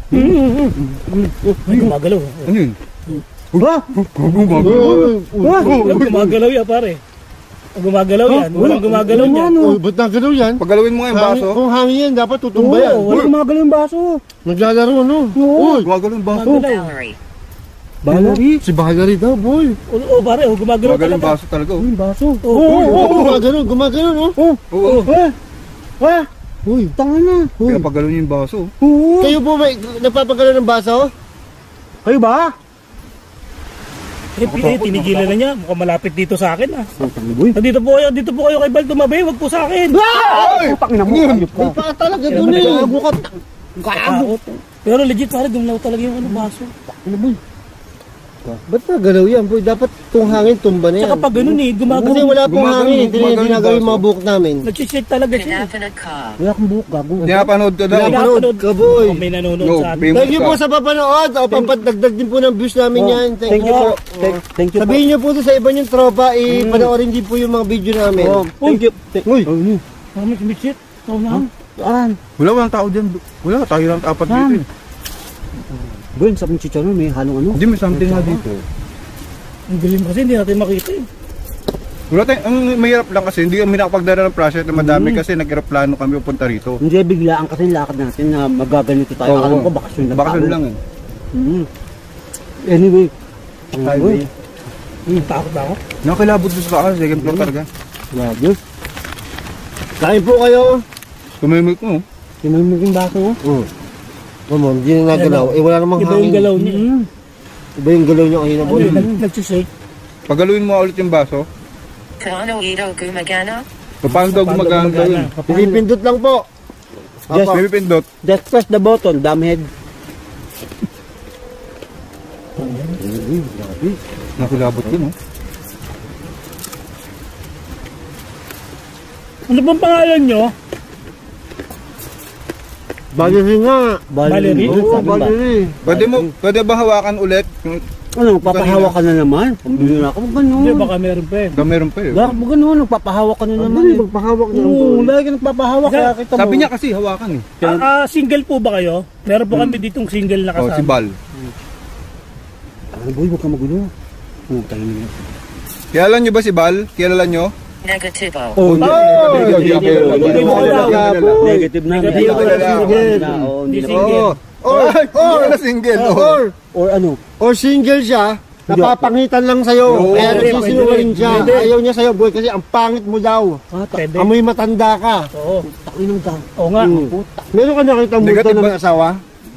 Speaker 2: Ay, gumagalaw.
Speaker 1: Ano yun?
Speaker 2: Gumagalaw yan, pare. Gumagalaw yan. Walang gumagalaw yan.
Speaker 3: Uy, ba't nagalaw yan?
Speaker 1: Paggalawin mo nga yung baso.
Speaker 3: Kung hangin yan, dapat tutumba yan.
Speaker 4: Wala gumagalaw yung baso.
Speaker 3: Naglalaro, no?
Speaker 1: Uy, gumagalaw yung baso.
Speaker 5: Valerie.
Speaker 4: Valerie?
Speaker 3: Si Valerie daw, boy.
Speaker 2: Oo, pare. Gumagalaw
Speaker 1: Gumagalaw yung
Speaker 2: talaga.
Speaker 1: baso talaga.
Speaker 4: Yung baso.
Speaker 3: Gumagano, no?
Speaker 1: Oo.
Speaker 3: Uy,
Speaker 4: Tanga na.
Speaker 1: Pinapagalaw niya yung baso.
Speaker 4: Oo.
Speaker 3: kayo po ba nagpapagalaw ng baso?
Speaker 4: Kayo ba?
Speaker 2: Tinigilan na niya. Mukhang malapit dito sa akin ah.
Speaker 4: Tanga boy.
Speaker 2: Dito po kayo kay Bal tumabi. Wag po sa akin.
Speaker 4: Putang ina mo. Ayop ka.
Speaker 3: Ay, pa talaga doon eh.
Speaker 4: Gago ka. Gago.
Speaker 2: Pero legit pare, gumalaw talaga yung baso.
Speaker 4: Ano boy?
Speaker 3: Ba't nagalaw yan, boy? Dapat kung hangin, tumba na yan.
Speaker 2: Saka pag ganun eh,
Speaker 3: Kasi
Speaker 2: gumagalaw.
Speaker 3: wala pong hangin. Hindi
Speaker 1: gumagano
Speaker 3: ginagawa yung
Speaker 1: yung
Speaker 3: mga buhok namin.
Speaker 2: Nag-shake talaga siya.
Speaker 5: Definite ka.
Speaker 4: Wala akong buhok, gago.
Speaker 1: Pinapanood ka daw.
Speaker 3: Pinapanood ka, boy.
Speaker 2: May nanonood
Speaker 1: No,
Speaker 2: sa atin.
Speaker 1: famous
Speaker 3: Thank you po
Speaker 1: ka.
Speaker 3: sa papanood. O, papadagdag din po ng views namin yan. Thank you po.
Speaker 4: Thank you po.
Speaker 3: Sabihin niyo po sa iba niyong tropa, panoorin din po yung mga video namin.
Speaker 4: Thank you. Uy.
Speaker 2: Kami kumiksit. Oo na.
Speaker 4: Saan?
Speaker 1: Walang tao dyan. Wala, tayo lang apat dito.
Speaker 4: Boy, sa mga chicharo may halong ano.
Speaker 1: Hindi, may something nga dito.
Speaker 2: Ang galing kasi hindi natin makita eh.
Speaker 1: Wala tayong, ang mahirap lang kasi, hindi kami nakapagdala ng project na madami kasi nag-aeroplano kami pupunta rito.
Speaker 4: Hindi, biglaan kasi lakad natin na magaganito tayo.
Speaker 1: Oo.
Speaker 4: Alam ko, bakasyon lang.
Speaker 1: Bakasyon lang eh.
Speaker 4: Anyway.
Speaker 3: Highway.
Speaker 2: Takot ako.
Speaker 1: Nakakilabot doon sa taas, second floor talaga.
Speaker 4: Grabe.
Speaker 3: Kain po kayo.
Speaker 1: Kumimik mo.
Speaker 4: Tinamiging baso mo.
Speaker 3: Oo. Hindi na nagalaw. Eh wala namang
Speaker 2: Iba yung
Speaker 3: hangin.
Speaker 2: galaw niya.
Speaker 3: Iba yung galaw niya kanina po.
Speaker 2: Nagsishake.
Speaker 1: Pagaluin mo ulit yung baso.
Speaker 6: Paano ito gumagana?
Speaker 1: Paano daw gumagana daw yun?
Speaker 3: Pinipindot lang po.
Speaker 4: Just-
Speaker 1: May pindot.
Speaker 4: Just press the button, damhead.
Speaker 1: Nakilabot yun, oh.
Speaker 2: Ano bang pangalan nyo?
Speaker 3: Baliri nga.
Speaker 2: Valerie?
Speaker 3: Oo, Baliri.
Speaker 1: Pwede ba hawakan ulit? Yung,
Speaker 4: Ano, papahawa ka na naman? Pabili na ako,
Speaker 2: Hindi,
Speaker 4: ganun.
Speaker 2: baka meron pa eh.
Speaker 1: meron pa eh.
Speaker 4: Gak mo ganun, nagpapahawa ka na naman.
Speaker 3: Hindi, magpahawak na lang po.
Speaker 4: Oo, lagi ka nagpapahawa, kaya kita mo.
Speaker 1: Sabi niya kasi hawakan eh.
Speaker 2: Single po ba kayo? Meron po kami ditong single na
Speaker 1: Oh, si
Speaker 2: kasama.
Speaker 1: Bal.
Speaker 4: Ano boy, huwag ka magulo. Tayo na.
Speaker 1: Kilala niyo ba si Bal? Kilala niyo?
Speaker 6: Negativo.
Speaker 4: Oh,
Speaker 2: Negative na.
Speaker 4: Hindi
Speaker 2: Negative
Speaker 4: ako
Speaker 2: na.
Speaker 4: single. Oo, hindi na.
Speaker 2: Single.
Speaker 1: Or single.
Speaker 3: Or,
Speaker 4: Or ano?
Speaker 3: or single siya, napapangitan lang sa'yo.
Speaker 1: Oo,
Speaker 3: Kaya
Speaker 2: pwede,
Speaker 3: nagsisinungaling siya.
Speaker 2: pwede.
Speaker 3: Ayaw niya sa'yo, boy, kasi ang pangit mo daw.
Speaker 2: Pwede.
Speaker 3: Amoy matanda ka.
Speaker 2: Oo.
Speaker 4: Takinong ka.
Speaker 2: Oo nga.
Speaker 3: Meron ka nakita multo
Speaker 1: Negative
Speaker 3: ng
Speaker 1: ba?
Speaker 3: may asawa?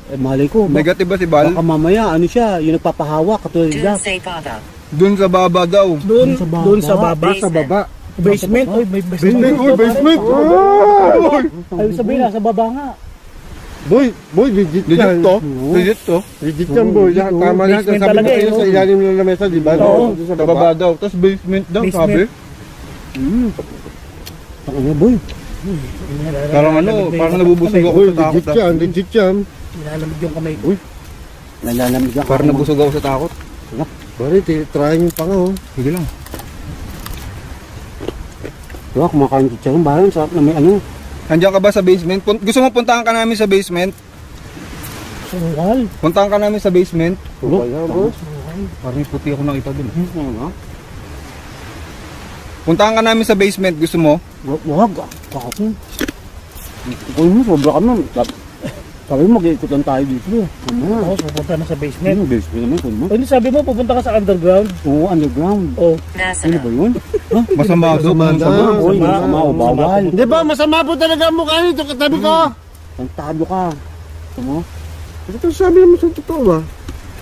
Speaker 4: Eh, malay ko.
Speaker 1: Negative ba si Bal?
Speaker 4: Baka mamaya, ano siya, yung nagpapahawa, katulad
Speaker 6: Dun
Speaker 4: niya.
Speaker 6: say baba.
Speaker 1: Doon sa baba daw.
Speaker 2: Doon sa baba.
Speaker 3: Sa baba.
Speaker 2: Basement. Oy, may basement.
Speaker 3: Basement, uy, basement.
Speaker 2: Ay, sabihin na, sa baba nga.
Speaker 3: Boy, legit
Speaker 1: Legit
Speaker 3: yan.
Speaker 1: to? Legit to?
Speaker 3: Legit yan, boy. Yan, tama lang.
Speaker 2: Basement
Speaker 3: Sabi
Speaker 2: talaga
Speaker 3: mo kayo
Speaker 2: eh,
Speaker 3: sa
Speaker 2: no?
Speaker 3: ilalim ng lamesa, di ba?
Speaker 2: Oo.
Speaker 3: Doon
Speaker 1: Sa baba daw. Tapos basement daw,
Speaker 2: Basement.
Speaker 1: sabi.
Speaker 4: Takina boy.
Speaker 1: Parang ano, parang nabubusog ako
Speaker 3: Boy,
Speaker 1: sa takot.
Speaker 3: legit yan, legit yan.
Speaker 2: Nilalamig yung kamay ko.
Speaker 4: Nalalamig ako.
Speaker 1: Parang nabusog ako sa takot.
Speaker 3: Bari, try nyo pa nga, oh.
Speaker 1: Sige lang.
Speaker 4: Diba, kumakain ko siya. Parang sarap na may ano.
Speaker 1: Andiyan ka ba sa basement? Gusto mo puntahan ka namin sa basement?
Speaker 2: Suwal.
Speaker 1: Puntahan ka namin sa basement?
Speaker 3: Ano kaya, boy?
Speaker 1: Parang may puti ako nakita dun.
Speaker 4: Ano?
Speaker 1: Puntahan ka namin sa basement, gusto mo?
Speaker 4: Wag. Kako. Ikaw mo, sobra ka na. Sabi mo, mag-iikot lang tayo dito. Ano?
Speaker 2: Ako, pupunta na sa basement.
Speaker 4: Ano, basement naman, kung mo.
Speaker 2: O, hindi sabi mo, pupunta ka sa underground.
Speaker 4: Oo, underground.
Speaker 2: Oh.
Speaker 6: Nasa
Speaker 4: Ano ba yun?
Speaker 1: Masama daw.
Speaker 3: Masama
Speaker 1: Masama.
Speaker 3: daw.
Speaker 4: Oy, masama o bawal.
Speaker 3: Di ba, masama po talaga ang mukha nito katabi ko.
Speaker 4: Tantado ka. Ito mo?
Speaker 3: Ito sabi naman sa totoo ba?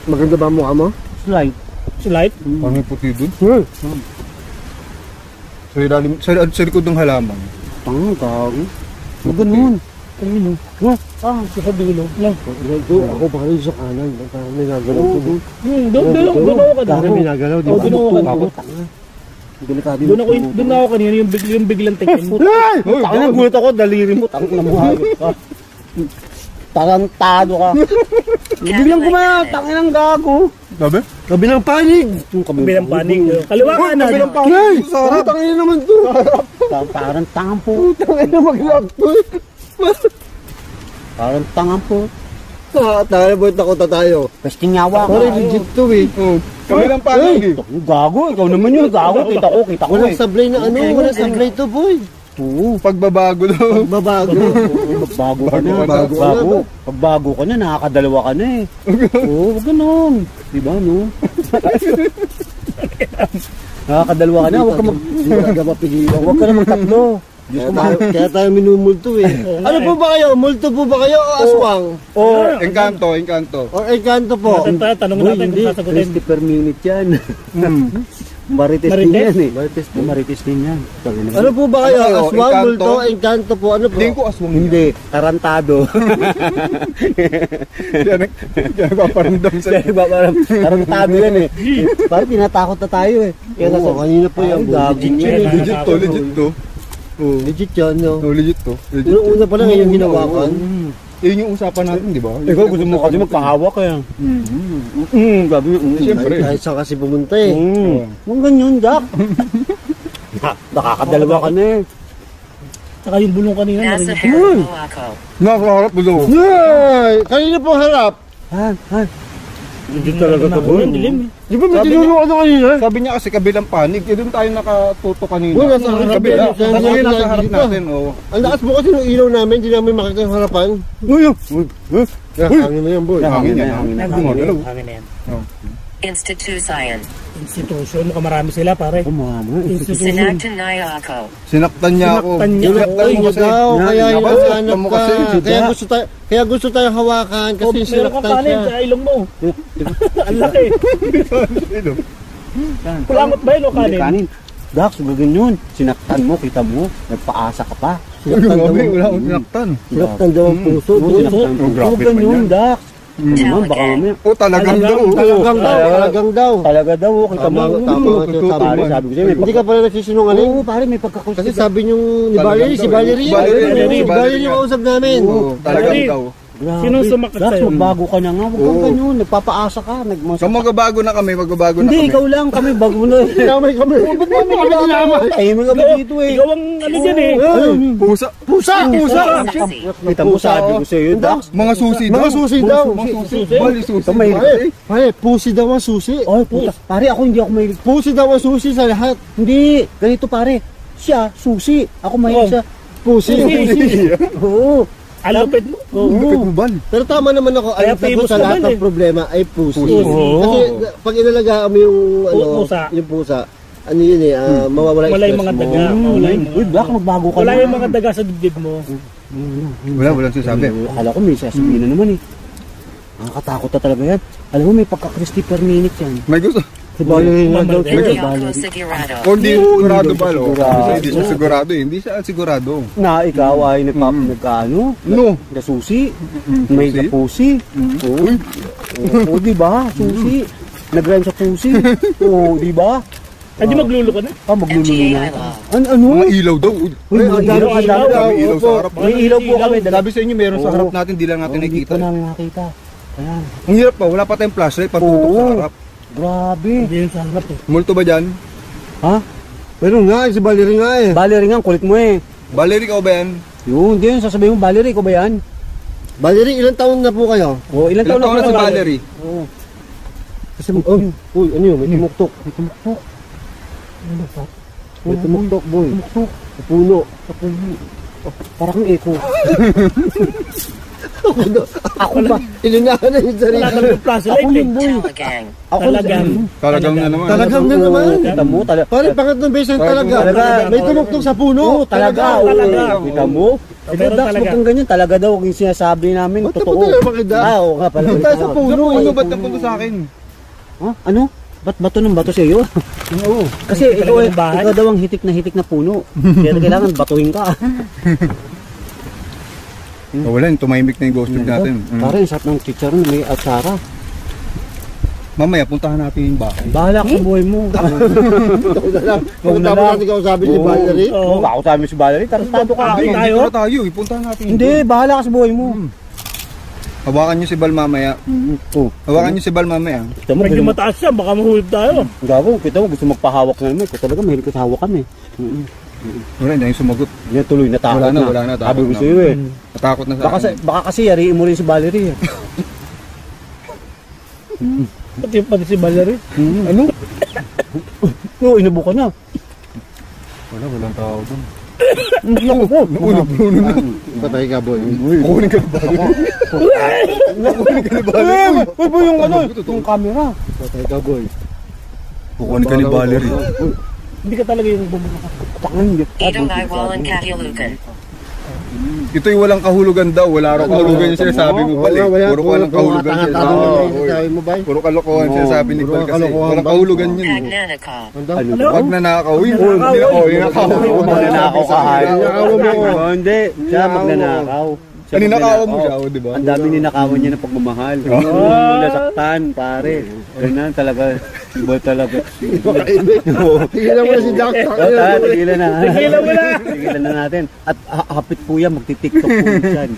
Speaker 3: Maganda ba ang mukha mo?
Speaker 4: Slide.
Speaker 2: Slight.
Speaker 1: Parang may puti dun. Sa ilalim, sa likod ng halaman.
Speaker 4: Tangang tago. Huwag ganun.
Speaker 2: Ayun o. Sa dulo. Lang.
Speaker 3: Ito, ako pa rin sa kanan. Parang may nagalaw ko.
Speaker 2: Doon ako ka
Speaker 3: Parang may nagalaw, di
Speaker 2: Oh,
Speaker 3: ba?
Speaker 2: doon ako kanina.
Speaker 4: Delikado.
Speaker 2: Doon ako kanina, yung biglang tikim.
Speaker 3: Ay!
Speaker 4: Tangang nagulat ako, daliri mo. Tangang na mukha ka. Tarantado ka. Biglang kumaya, tangin ang gago.
Speaker 1: Sabi?
Speaker 3: Kabilang panig!
Speaker 4: Yung
Speaker 2: Bilang panig. Kaliwa ka na.
Speaker 3: Ay! Sarap! Tangin naman to!
Speaker 4: Parang tangang po.
Speaker 3: Tangin na mag-lock to!
Speaker 4: Parang tangang po.
Speaker 3: Tangin boy, takot na tayo.
Speaker 4: Pesting yawa ka.
Speaker 3: Parang legit to eh.
Speaker 1: Kami lang panig eh.
Speaker 4: Gago, ikaw naman yun. Gago, kita ko
Speaker 3: Walang
Speaker 4: eh.
Speaker 3: sablay na ano, walang sablay to boy.
Speaker 4: Oo.
Speaker 1: Pagbabago daw.
Speaker 3: Babago.
Speaker 4: Bago ka na.
Speaker 3: Bago ka na.
Speaker 4: Pag bago ka na, nakakadalawa ka na eh. Oo, wag ganun. Diba, no? Nakakadalawa ka na, huwag ka huwag ka na magtatlo.
Speaker 3: Kaya tayo minumulto eh. Ano po ba kayo? Multo po ba kayo o aswang?
Speaker 4: O,
Speaker 1: Engkanto, engkanto.
Speaker 3: O encanto po?
Speaker 2: Tanong
Speaker 4: boy,
Speaker 2: natin
Speaker 4: hindi.
Speaker 2: kung sasagutin.
Speaker 4: 30 per minute yan. Marites din
Speaker 2: Marites?
Speaker 4: yan eh. Marites din yan.
Speaker 3: Ano po ba kayo?
Speaker 1: Ano kayo?
Speaker 3: Aswang,
Speaker 1: Encanto?
Speaker 3: multo, encanto po? Ano po?
Speaker 1: Hindi ko aswang.
Speaker 4: Hindi, tarantado.
Speaker 1: Kaya nagpaparamdam sa
Speaker 4: Tarantado yan eh. Parang tinatakot na tayo eh. Kaya
Speaker 3: Oo, kanina po yan.
Speaker 4: Ay,
Speaker 3: Legit
Speaker 4: gago.
Speaker 3: yan.
Speaker 1: Legit to. Oh,
Speaker 3: Legit yan, no?
Speaker 1: legit to. Legit.
Speaker 3: Una pa lang yung ginawakan.
Speaker 1: Yun yung usapan natin, di ba?
Speaker 4: Ikaw gusto mo kasi magpahawak eh. Gabi
Speaker 1: Siyempre.
Speaker 3: Kahit saan kasi pumunta eh.
Speaker 4: Huwag ganyan, Jack. Nakakadalawa ka na eh.
Speaker 2: Saka yung bulong kanina.
Speaker 6: Nasa
Speaker 2: narinig ko.
Speaker 6: harap mo ako.
Speaker 1: Nakaharap mo daw.
Speaker 3: Yay! Kanina po harap.
Speaker 4: Han.
Speaker 3: Hindi talaga to,
Speaker 2: Ang dilim eh.
Speaker 3: Di ba may tinuro ano kanina?
Speaker 1: Sabi niya kasi kabilang panig. Eh, doon tayo nakatuto kanina.
Speaker 3: Uy, nasa harap
Speaker 1: kabila.
Speaker 3: natin.
Speaker 1: Tapos ngayon nasa harap
Speaker 3: Dito.
Speaker 1: natin. Oh.
Speaker 3: Ang lakas mo kasi ng ilaw namin, hindi namin makita yung harapan. Uy! Hangin na yan, boy.
Speaker 1: Hangin yan.
Speaker 2: Hangin
Speaker 1: Gumagalaw.
Speaker 2: na yan.
Speaker 6: Institution.
Speaker 2: Institution, mukhang marami sila pare.
Speaker 4: Kumama.
Speaker 2: Institution.
Speaker 6: Sinaktan niya ako.
Speaker 1: Sinaktan niya ako.
Speaker 2: Sinaktan niya ako.
Speaker 1: Sinaktan mo kasi.
Speaker 3: Daw, kaya
Speaker 1: Dapat
Speaker 3: hinahanap
Speaker 1: mo
Speaker 3: ka.
Speaker 1: kasi.
Speaker 3: Kaya gusto tayo hawakan kasi
Speaker 2: Meron kang
Speaker 3: sinaktan
Speaker 2: kanin
Speaker 3: siya.
Speaker 2: sa ilong mo. Ang laki. Kulangot ba yun o
Speaker 4: Hindi
Speaker 2: kanin?
Speaker 4: kanin. Dax, ganyan yun. Sinaktan mo, kita mo. Nagpaasa ka pa.
Speaker 1: Grabe, wala akong sinaktan.
Speaker 3: Sinaktan daw ang puso.
Speaker 4: Sinaktan.
Speaker 1: Oh, grabe
Speaker 4: Huwag
Speaker 1: pa
Speaker 4: ganyan,
Speaker 1: yan.
Speaker 4: Dax. Naman, baka
Speaker 6: Talaga.
Speaker 4: mamaya.
Speaker 1: Oh, talagang daw.
Speaker 3: Talagang daw.
Speaker 4: Talaga daw, kita mo.
Speaker 3: Tama nga siya,
Speaker 1: Totoo,
Speaker 3: pare.
Speaker 4: Sabi ko sa'yo, may
Speaker 3: Hindi ka pala nagsisinungaling.
Speaker 4: Oo, pare, may pagkakusap.
Speaker 3: Kasi sabi niyong ni
Speaker 1: Talagang
Speaker 3: Valerie, si
Speaker 1: daw.
Speaker 3: Valerie yan.
Speaker 1: Valerie,
Speaker 3: Si Valerie yung kausap namin.
Speaker 1: Oo, talagang
Speaker 2: Valerie.
Speaker 1: daw.
Speaker 4: Grabe.
Speaker 2: Sinong sumakat
Speaker 4: Dax,
Speaker 2: sa'yo?
Speaker 4: magbago ka na nga. Huwag kang
Speaker 1: Oo.
Speaker 4: ganyan. Nagpapaasa ka.
Speaker 1: So magbabago na kami, magbabago na
Speaker 4: Hindi,
Speaker 1: kami.
Speaker 4: ikaw lang. Kami, bago na.
Speaker 3: Kinamay kami.
Speaker 4: Ba't mo kami kinamay? Tahimik kami dito eh.
Speaker 2: Ikaw ang ano dyan eh.
Speaker 1: Pusa.
Speaker 3: Pusa! Pusa!
Speaker 4: Kita mo, sabi ko sa'yo, Dax.
Speaker 1: Mga susi daw.
Speaker 3: Mga susi daw.
Speaker 1: Mga susi. Bali susi.
Speaker 4: Ito, may-
Speaker 3: Pare, pare, pusi daw ang susi.
Speaker 4: Ay, puta. Pare, ako hindi ako mahilig.
Speaker 3: Pusi daw ang susi sa lahat.
Speaker 4: Hindi. Ganito, pare. Siya, susi. Ako mahilig sa...
Speaker 3: Pusi.
Speaker 4: Oo.
Speaker 2: Ang lupit mo.
Speaker 1: Lupit mo, Bal.
Speaker 3: Pero tama naman ako,
Speaker 2: Kaya
Speaker 3: ang sagot
Speaker 2: famous
Speaker 3: sa lahat
Speaker 2: naman
Speaker 3: ng
Speaker 2: eh.
Speaker 3: problema ay pusi.
Speaker 1: Pusi.
Speaker 3: Kasi pag inalagaan mo yung
Speaker 2: Pusa.
Speaker 3: yung pusa, ano yun eh, mawawala
Speaker 2: Wala yung
Speaker 3: stress
Speaker 2: mga
Speaker 3: mo.
Speaker 2: daga. Wala yung
Speaker 4: Uy, Black, magbago ka
Speaker 2: Wala
Speaker 4: na.
Speaker 2: yung mga daga sa dibdib mo.
Speaker 1: Walang sinasabi.
Speaker 4: Akala ko may sasabihin na naman eh. Nakakatakot na talaga yan. Alam mo, may pagka-crispy per minute yan.
Speaker 1: May gusto.
Speaker 3: Si Valerie nga daw.
Speaker 6: Hindi ako sigurado.
Speaker 1: Kung di sigurado, Bal. oh.
Speaker 4: Sigurado.
Speaker 1: Kasi hindi siya sigurado eh. Hindi siya sigurado.
Speaker 4: Na ikaw ay nagkaano?
Speaker 1: No.
Speaker 4: Nasusi. May
Speaker 1: Susi?
Speaker 4: kapusi. Oo. Oo, di ba? Susi. Nag-rhyme sa pusi. Oo, di ba?
Speaker 2: Hindi magluluko ka na.
Speaker 4: Ah, maglululo
Speaker 6: MGA
Speaker 4: na.
Speaker 6: I love.
Speaker 4: Ano?
Speaker 1: Mga ilaw daw.
Speaker 4: Uy,
Speaker 3: Ay,
Speaker 4: mga
Speaker 3: ang
Speaker 4: ilaw,
Speaker 3: dami
Speaker 4: ang
Speaker 3: ilaw.
Speaker 4: dami.
Speaker 1: May ilaw sa harap.
Speaker 4: May ilaw po kami.
Speaker 1: Sabi sa inyo, meron sa
Speaker 4: Oo.
Speaker 1: harap natin, di lang natin
Speaker 4: Hindi
Speaker 1: nakikita.
Speaker 4: pa namin nakita. Ayan.
Speaker 1: Ang hirap pa, wala pa tayong flashlight, patutok
Speaker 4: Oo.
Speaker 1: sa harap.
Speaker 4: Grabe.
Speaker 2: Hindi yun sa harap eh.
Speaker 1: Multo ba dyan?
Speaker 4: Ha?
Speaker 3: Pero nga, si Valerie nga eh.
Speaker 4: Valerie nga, ang kulit mo eh.
Speaker 1: Valerie, ikaw ba yan?
Speaker 4: Yun, hindi yun. Sasabihin mo, Valerie, ko ba yan?
Speaker 3: Valerie, ilang taon na po kayo?
Speaker 4: O, ilang
Speaker 1: Ilang
Speaker 4: taon
Speaker 1: taon na si
Speaker 4: ba?
Speaker 1: Valerie?
Speaker 4: Oo. Kasi,
Speaker 3: Uy, ano yun? May tumuktok.
Speaker 4: may tumuktok.
Speaker 3: May tumuktok, boy.
Speaker 4: Tumuktok.
Speaker 3: Sa puno.
Speaker 4: Sa puno. Oh, parang kang echo.
Speaker 3: Ako ba? Inunahan na yung sarili.
Speaker 2: Wala kang flashlight eh.
Speaker 6: Talagang.
Speaker 4: Ako
Speaker 2: Talagang.
Speaker 1: Talagang na naman.
Speaker 3: Talagang na naman.
Speaker 4: Kita mo, talaga.
Speaker 3: Pare, pangatlong beses yan talaga.
Speaker 4: Talaga.
Speaker 3: May tumuktok sa puno.
Speaker 4: Oo, talaga.
Speaker 2: Talaga.
Speaker 4: Oo, kita mo. Ito,
Speaker 2: Meron
Speaker 4: Dax,
Speaker 2: talaga.
Speaker 4: huwag kang ganyan. Talaga daw, yung sinasabi namin,
Speaker 3: Ba't
Speaker 4: totoo.
Speaker 3: napunta naman kay Dax?
Speaker 4: Ah, oo nga pala.
Speaker 3: Punta sa puno.
Speaker 1: Ano ba't napunta sa akin?
Speaker 4: Ha? Ano? Ba't bato ng bato sa iyo?
Speaker 1: Oo.
Speaker 4: Kasi
Speaker 2: Talaga
Speaker 4: ikaw,
Speaker 2: ng bahay?
Speaker 4: ikaw daw ang hitik na puno. Kaya kailangan batuhin ka.
Speaker 1: Oh, wala, tumahimik na yung ghost tube natin.
Speaker 4: Pare, yung sarap ng chicharon, may atsara.
Speaker 1: Mamaya, puntahan natin yung bahay.
Speaker 4: Bahala ka sa buhay mo.
Speaker 3: Pagkatapos natin kausapin si Valerie.
Speaker 4: Oo, ako sabi si Valerie, tarantado ka.
Speaker 2: Hindi tayo?
Speaker 1: Dito na tayo, ipuntahan natin. yung
Speaker 4: Hindi,
Speaker 1: ghost.
Speaker 4: bahala ka sa buhay mo.
Speaker 1: Hawakan nyo si Bal mamaya.
Speaker 4: Oh,
Speaker 1: Hawakan nyo si Bal mamaya.
Speaker 4: kita mo,
Speaker 2: Medyo
Speaker 4: ganun.
Speaker 2: mataas siya, baka mahulog tayo.
Speaker 4: Gago, kita mo, gusto magpahawak na naman. Ito talaga, mahilig ko sa hawak kami.
Speaker 1: Wala, hindi na yung sumagot.
Speaker 4: Yan tuloy, natakot
Speaker 1: Wala na,
Speaker 4: na.
Speaker 1: wala na,
Speaker 4: Sabi
Speaker 1: takot
Speaker 4: ko
Speaker 1: na.
Speaker 4: sa'yo eh.
Speaker 1: Natakot na sa akin.
Speaker 4: Baka kasi yariin mo rin si Valerie. eh.
Speaker 2: Pati si Valerie.
Speaker 1: Ano?
Speaker 4: Oo, inubo ka na.
Speaker 1: Walang tao doon.
Speaker 4: Naku po.
Speaker 1: Naunag-bruno na.
Speaker 3: Patay ka, boy.
Speaker 1: Kukunin ka ni Valerie. Kukunin ka ni Valerie.
Speaker 4: Uy, boy, yung ano, yung camera.
Speaker 3: Patay ka, boy.
Speaker 1: Kukunin ka ni Valerie.
Speaker 2: Hindi ka talaga yung bumulong ka.
Speaker 6: Itong ay walang kahulugan.
Speaker 1: Ito'y walang kahulugan daw. Wala raw kahulugan yung sinasabi mo, Bal. Puro walang kahulugan yung sinasabi mo.
Speaker 3: Sinasabi mo, bay?
Speaker 1: Puro kalokohan sinasabi ni Bal kasi. Walang kahulugan yun.
Speaker 6: Pagnanakaw.
Speaker 4: Ano?
Speaker 1: Wag na nakakaw yun.
Speaker 2: Nanakaw.
Speaker 1: Ninakaw.
Speaker 4: Magnanakaw ka.
Speaker 3: Ninakaw mo.
Speaker 4: Hindi, siya magnanakaw. Siya
Speaker 1: Ninakaw mo
Speaker 4: magnanakaw.
Speaker 1: siya, di ba?
Speaker 4: Ang dami ninakawan niya ng pagmamahal. Nasaktan, pare. Ganyan talaga. Iba talaga.
Speaker 3: Tigilan mo na si Dax.
Speaker 4: Tigilan na.
Speaker 2: Tigilan mo na.
Speaker 4: Tigilan na natin. At hapit po yan, magti-tiktok po yan.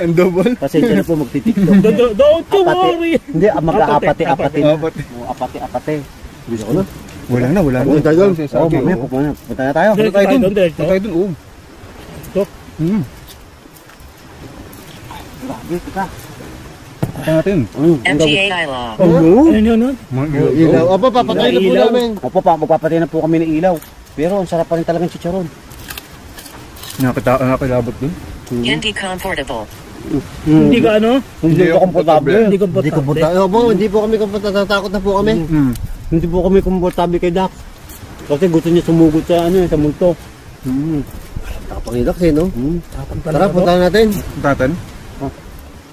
Speaker 1: Ang double.
Speaker 4: Pasensya na po, magti-tiktok.
Speaker 2: Don't you worry.
Speaker 4: Hindi, mag-aapate-apate na.
Speaker 1: Apat.
Speaker 4: Apate-apate. Gusto ko na.
Speaker 1: Wala na, wala na.
Speaker 3: Punta doon.
Speaker 4: Oo, mamaya, pupunta na. Punta na tayo.
Speaker 2: Diretso
Speaker 1: Tayo
Speaker 2: tayo
Speaker 1: dun.
Speaker 2: doon, diretso.
Speaker 1: Tayo dun, oo.
Speaker 2: Stop.
Speaker 4: Grabe ka.
Speaker 1: Ito natin.
Speaker 6: MGA law.
Speaker 2: Ayun yun, no?
Speaker 3: Ilaw. Opo, papatay na po
Speaker 2: Ilaw.
Speaker 3: namin.
Speaker 4: Opo, magpapatay na po kami ng ilaw. Pero ang sarap pa rin talagang chicharon.
Speaker 1: Nakakilabot dun.
Speaker 6: Hindi comfortable.
Speaker 2: Hindi ka ano?
Speaker 4: Hindi ko komportable.
Speaker 2: Hindi
Speaker 3: Hindi
Speaker 2: komportable.
Speaker 3: komportable. Opo, hindi po kami komportable. Natatakot na po kami.
Speaker 4: Hindi po kami komportable kay Dax. Kasi gusto niya sumugod sa sa multo.
Speaker 3: Tapang ni Dax eh, no?
Speaker 2: Tapang
Speaker 3: Tara,
Speaker 2: talaga to.
Speaker 3: punta natin.
Speaker 1: Taten?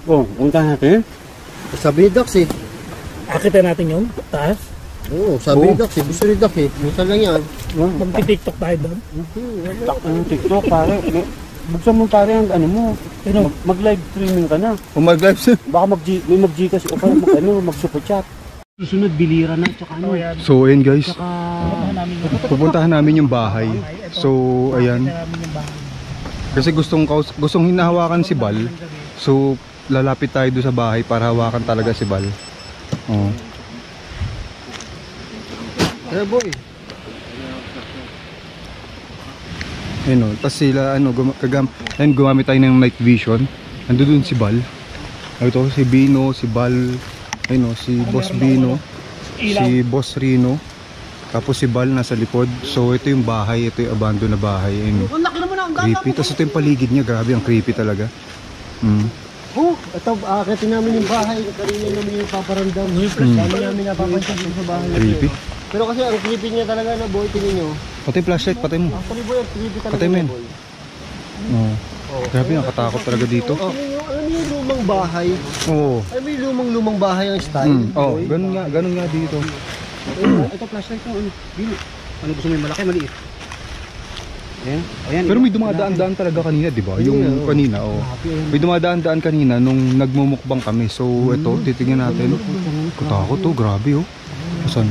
Speaker 4: Oh, punta natin.
Speaker 3: Sabi ni Dax eh.
Speaker 2: Akitin natin yung taas.
Speaker 3: Oo, sabi ni Dax eh. Gusto ni Dax eh. Minsan lang yan.
Speaker 2: Magti-tiktok tayo doon.
Speaker 4: Tak ang TikTok, pare. Buksan mo pare ang ano mo. Mag-live streaming ka na.
Speaker 1: Mag-live siya.
Speaker 4: Baka may mag-Gcash o kaya mag-super chat. Susunod, bilira na, tsaka ano.
Speaker 1: So, ayun guys.
Speaker 4: Tsaka...
Speaker 1: Pupuntahan namin yung bahay. So, ayan. Kasi gustong hinahawakan si Bal. So, lalapit tayo doon sa bahay para hawakan talaga si Bal. Oh.
Speaker 3: Kaya boy.
Speaker 1: Ayun o. Tapos sila, gumamit tayo ng night vision. Nandun si Bal. Ito si Bino, si Bal. Ayun o, si Boss Bino. Si Boss Rino. Tapos si Bal nasa likod. So ito yung bahay, ito yung abandoned na bahay. Ayun. Creepy. Tapos ito yung paligid niya. Grabe, ang creepy talaga.
Speaker 3: Oh, ito, akitin namin yung bahay. Kanina namin yung paparandam. Dami namin napapansin sa bahay.
Speaker 1: Creepy.
Speaker 3: Pero kasi ang creepy niya talaga na boy, tingin nyo.
Speaker 1: Patay flashlight, patay mo.
Speaker 3: Actually boy, ang creepy talaga
Speaker 1: Patay mo yan.
Speaker 3: boy.
Speaker 1: Oh. Grabe, nakatakot talaga dito.
Speaker 3: Alam niyo yung lumang bahay?
Speaker 1: Oo.
Speaker 3: Alam mo yung lumang bahay ang style?
Speaker 1: Oh,
Speaker 3: boy?
Speaker 1: ganun nga dito.
Speaker 4: Ito flashlight ko, ano? Bino. Ano gusto mo yung malaki, maliit? Ayan, ayan.
Speaker 1: Pero may dumadaan-daan talaga kanina, di ba? Yung kanina, oh. May dumadaan-daan kanina nung nagmumukbang kami. So, ito, titingnan natin. Katakot, oh. Grabe, oh. Asan?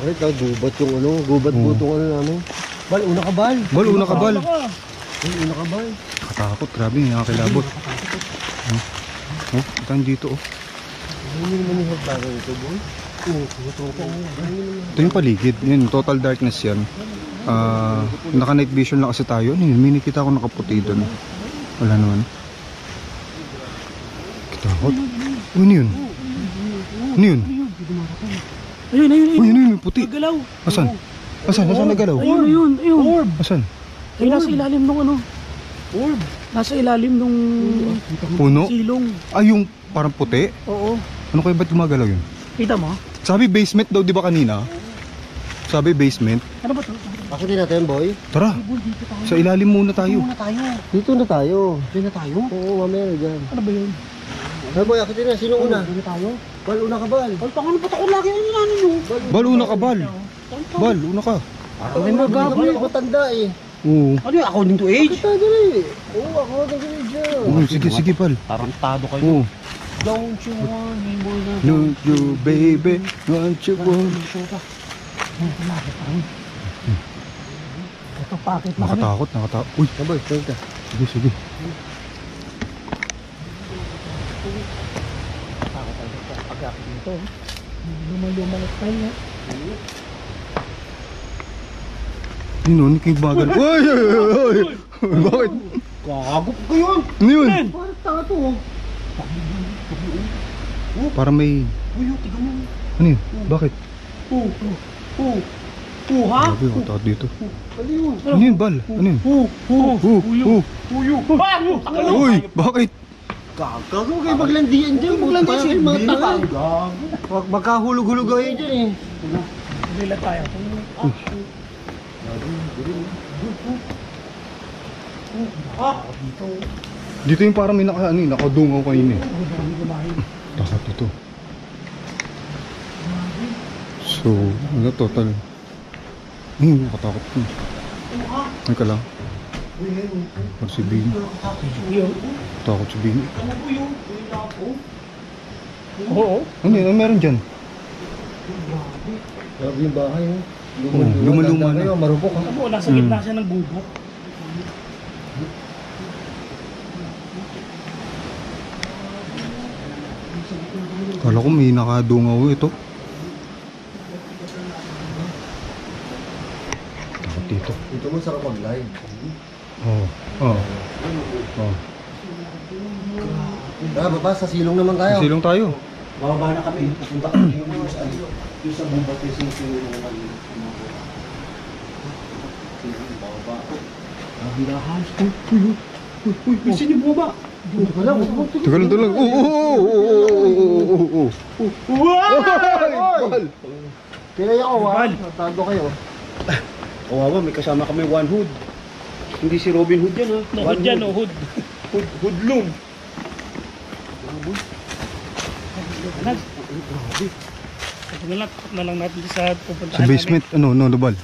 Speaker 3: Ay, gubat yung ano, gubat butong ano namin. Bal, una ka bal.
Speaker 1: Bal, una ka, Bal.
Speaker 3: Ay, una ka bal.
Speaker 1: Katakot, grabe, nakakilabot. Oh, itan dito, oh.
Speaker 3: Hindi naman yung hagbagan ito, boy.
Speaker 1: Ito yung paligid. Yun, total darkness yan. Naka night vision lang kasi tayo. Ano yun? May nakita ko nakaputi doon. Wala naman. Katakot. Ano yun? Ano yun?
Speaker 2: Ayun, ayun,
Speaker 1: Uy, ano yun? May puti.
Speaker 2: Galaw.
Speaker 1: Asan? Asan? Asan nagalaw?
Speaker 2: Ayun, ayun, ayun.
Speaker 1: Asan?
Speaker 2: Ay, nasa ilalim nung ano. Orb. Nasa ilalim nung
Speaker 1: Puno?
Speaker 2: silong.
Speaker 1: Ay, yung parang puti?
Speaker 2: Oo.
Speaker 1: Ano kaya ba't gumagalaw yun?
Speaker 2: Kita mo?
Speaker 1: Sabi basement daw, di ba kanina? Sabi basement.
Speaker 2: Ano ba to?
Speaker 3: Akitin natin, boy.
Speaker 1: Tara, sa ilalim muna tayo.
Speaker 3: Dito na tayo.
Speaker 4: Dito na tayo.
Speaker 3: Oo, mamaya na dyan.
Speaker 2: Ano ba yun?
Speaker 3: Ay, boy, akitin na. Sino una?
Speaker 4: Dito tayo.
Speaker 3: Bal, una ka bal.
Speaker 2: Ay, pakano ba't ako lagi ang inano nyo?
Speaker 1: Bal, una ka, Bal. Bal, una ka.
Speaker 3: Ako rin magabi. Ako matanda eh.
Speaker 1: Oo.
Speaker 4: Ano yun? According to age?
Speaker 3: Kita dali. Oo, ako nag-read dyan.
Speaker 1: Oo, sige, sige, Bal.
Speaker 4: Tarantado kayo.
Speaker 1: Oo.
Speaker 4: Don't you want me more than...
Speaker 1: No, you baby, want you want.
Speaker 2: Ito, pakit na kami.
Speaker 1: Nakatakot, nakatakot. Uy,
Speaker 3: Boy, tingin ka.
Speaker 1: sige, sige.
Speaker 2: Ito. Lumang-lumang style nga.
Speaker 1: Yun, ano yung bagal? Uy, uy, uy, uy. Bakit?
Speaker 4: Gago ko yun!
Speaker 1: Ano yun?
Speaker 3: Parang tanga to.
Speaker 1: Parang may... Ano yun? Bakit?
Speaker 2: Ha?
Speaker 1: Grabe, ang takot dito.
Speaker 3: Ano yun?
Speaker 1: Ano yun, Bal? Ano yun? Uy, bakit?
Speaker 3: Gago kayo maglandian dyan. Maglandian siya yung mga tanga. Huwag magkahulog-hulog kayo dyan eh.
Speaker 2: Lila tayo.
Speaker 1: Dito yung parang may nakadungaw kanina eh. Takot ito. So, ano total? Nakatakot ko. Ay ka lang. Parang si Bino. Takot si Bino.
Speaker 2: Oo.
Speaker 1: Ano yun? Ano meron dyan?
Speaker 3: Grabe yung bahay oh.
Speaker 1: Luma-luma na.
Speaker 3: Kayo, marupok ha.
Speaker 2: Ano, nasa gitna siya ng bubok.
Speaker 1: Kala ko may nakadungaw ito. Takot dito.
Speaker 3: Dito mo sarap mag-live.
Speaker 1: Oo. Oo. Oo.
Speaker 3: Baba, sa silong naman tayo.
Speaker 1: Silong tayo.
Speaker 4: Bababa na kami. Pupunta kami yung sa ano. Yung sa bumbat yung silong naman. Bababa ako. Nabirahan. Uy, gusto niyo bumaba?
Speaker 1: Tagal lang. Oo.
Speaker 3: Bal! Kaya ako ha. Tago kayo.
Speaker 4: Kawawa, may kasama kami one hood. Hindi si Robin Hood yan ha.
Speaker 2: Hood yan, hood.
Speaker 4: Hoodlum.
Speaker 2: Na lang natin sa pupuntahan
Speaker 1: Sa basement, ano, Bal?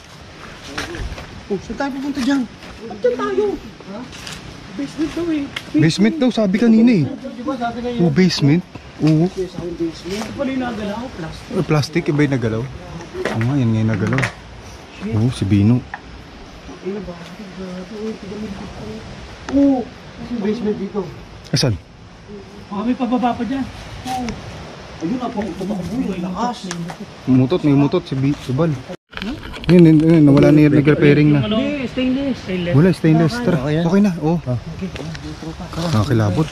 Speaker 3: Saan tayo pupunta dyan?
Speaker 2: Basement daw eh.
Speaker 1: Basement daw, sabi kanina eh.
Speaker 3: Diba sabi kayo?
Speaker 1: Oo, basement. Oo.
Speaker 2: Pali nagalaw, plastic.
Speaker 1: Plastic, iba yung nagalaw. Oo nga, yan nga yung nagalaw. Oo, si Bino.
Speaker 3: Oo. Yung basement dito.
Speaker 1: Asan?
Speaker 2: Baka may pababa pa dyan.
Speaker 3: Ayun na, pumakubuyo. Lakas.
Speaker 1: May mutot si Bal. Yun, nawala na yung nag-repairing na.
Speaker 2: Ano? Stainless.
Speaker 1: Wala, stainless. Tara, okay na. Oo. Nakakilabot.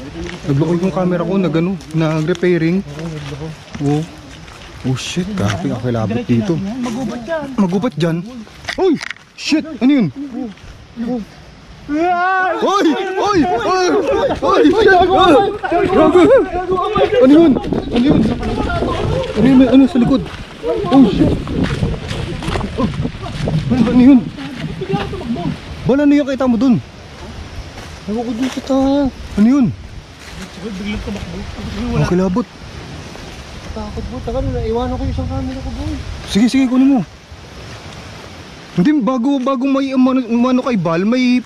Speaker 1: Nagloko yung camera ko, nag-repairing. Oo. Oh shit, grabe kakilabot dito.
Speaker 2: Magubat dyan.
Speaker 1: Magubat dyan. Uy! Shit! Ano yun? Uy! Shit! Ano yun? Ano sa likod? Oh shit! Ano yun? Bala, ano yung kita mo dun?
Speaker 3: Ewan ko dun kita.
Speaker 1: Ano yun?
Speaker 2: Biglang tumakbo.
Speaker 1: Kakilabot.
Speaker 3: Takot po. Taka na, naiwanan ko yung isang camera ko boy.
Speaker 1: Sige, kunin mo. Hindi, bago may umano kay Bal, may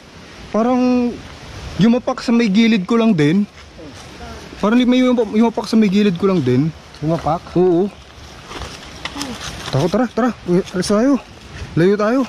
Speaker 1: parang yumapak sa may gilid ko lang din. Parang may yumapak sa may gilid ko lang din.
Speaker 3: Lumapak?
Speaker 1: Oo. Tara. Alis tayo. Layo tayo.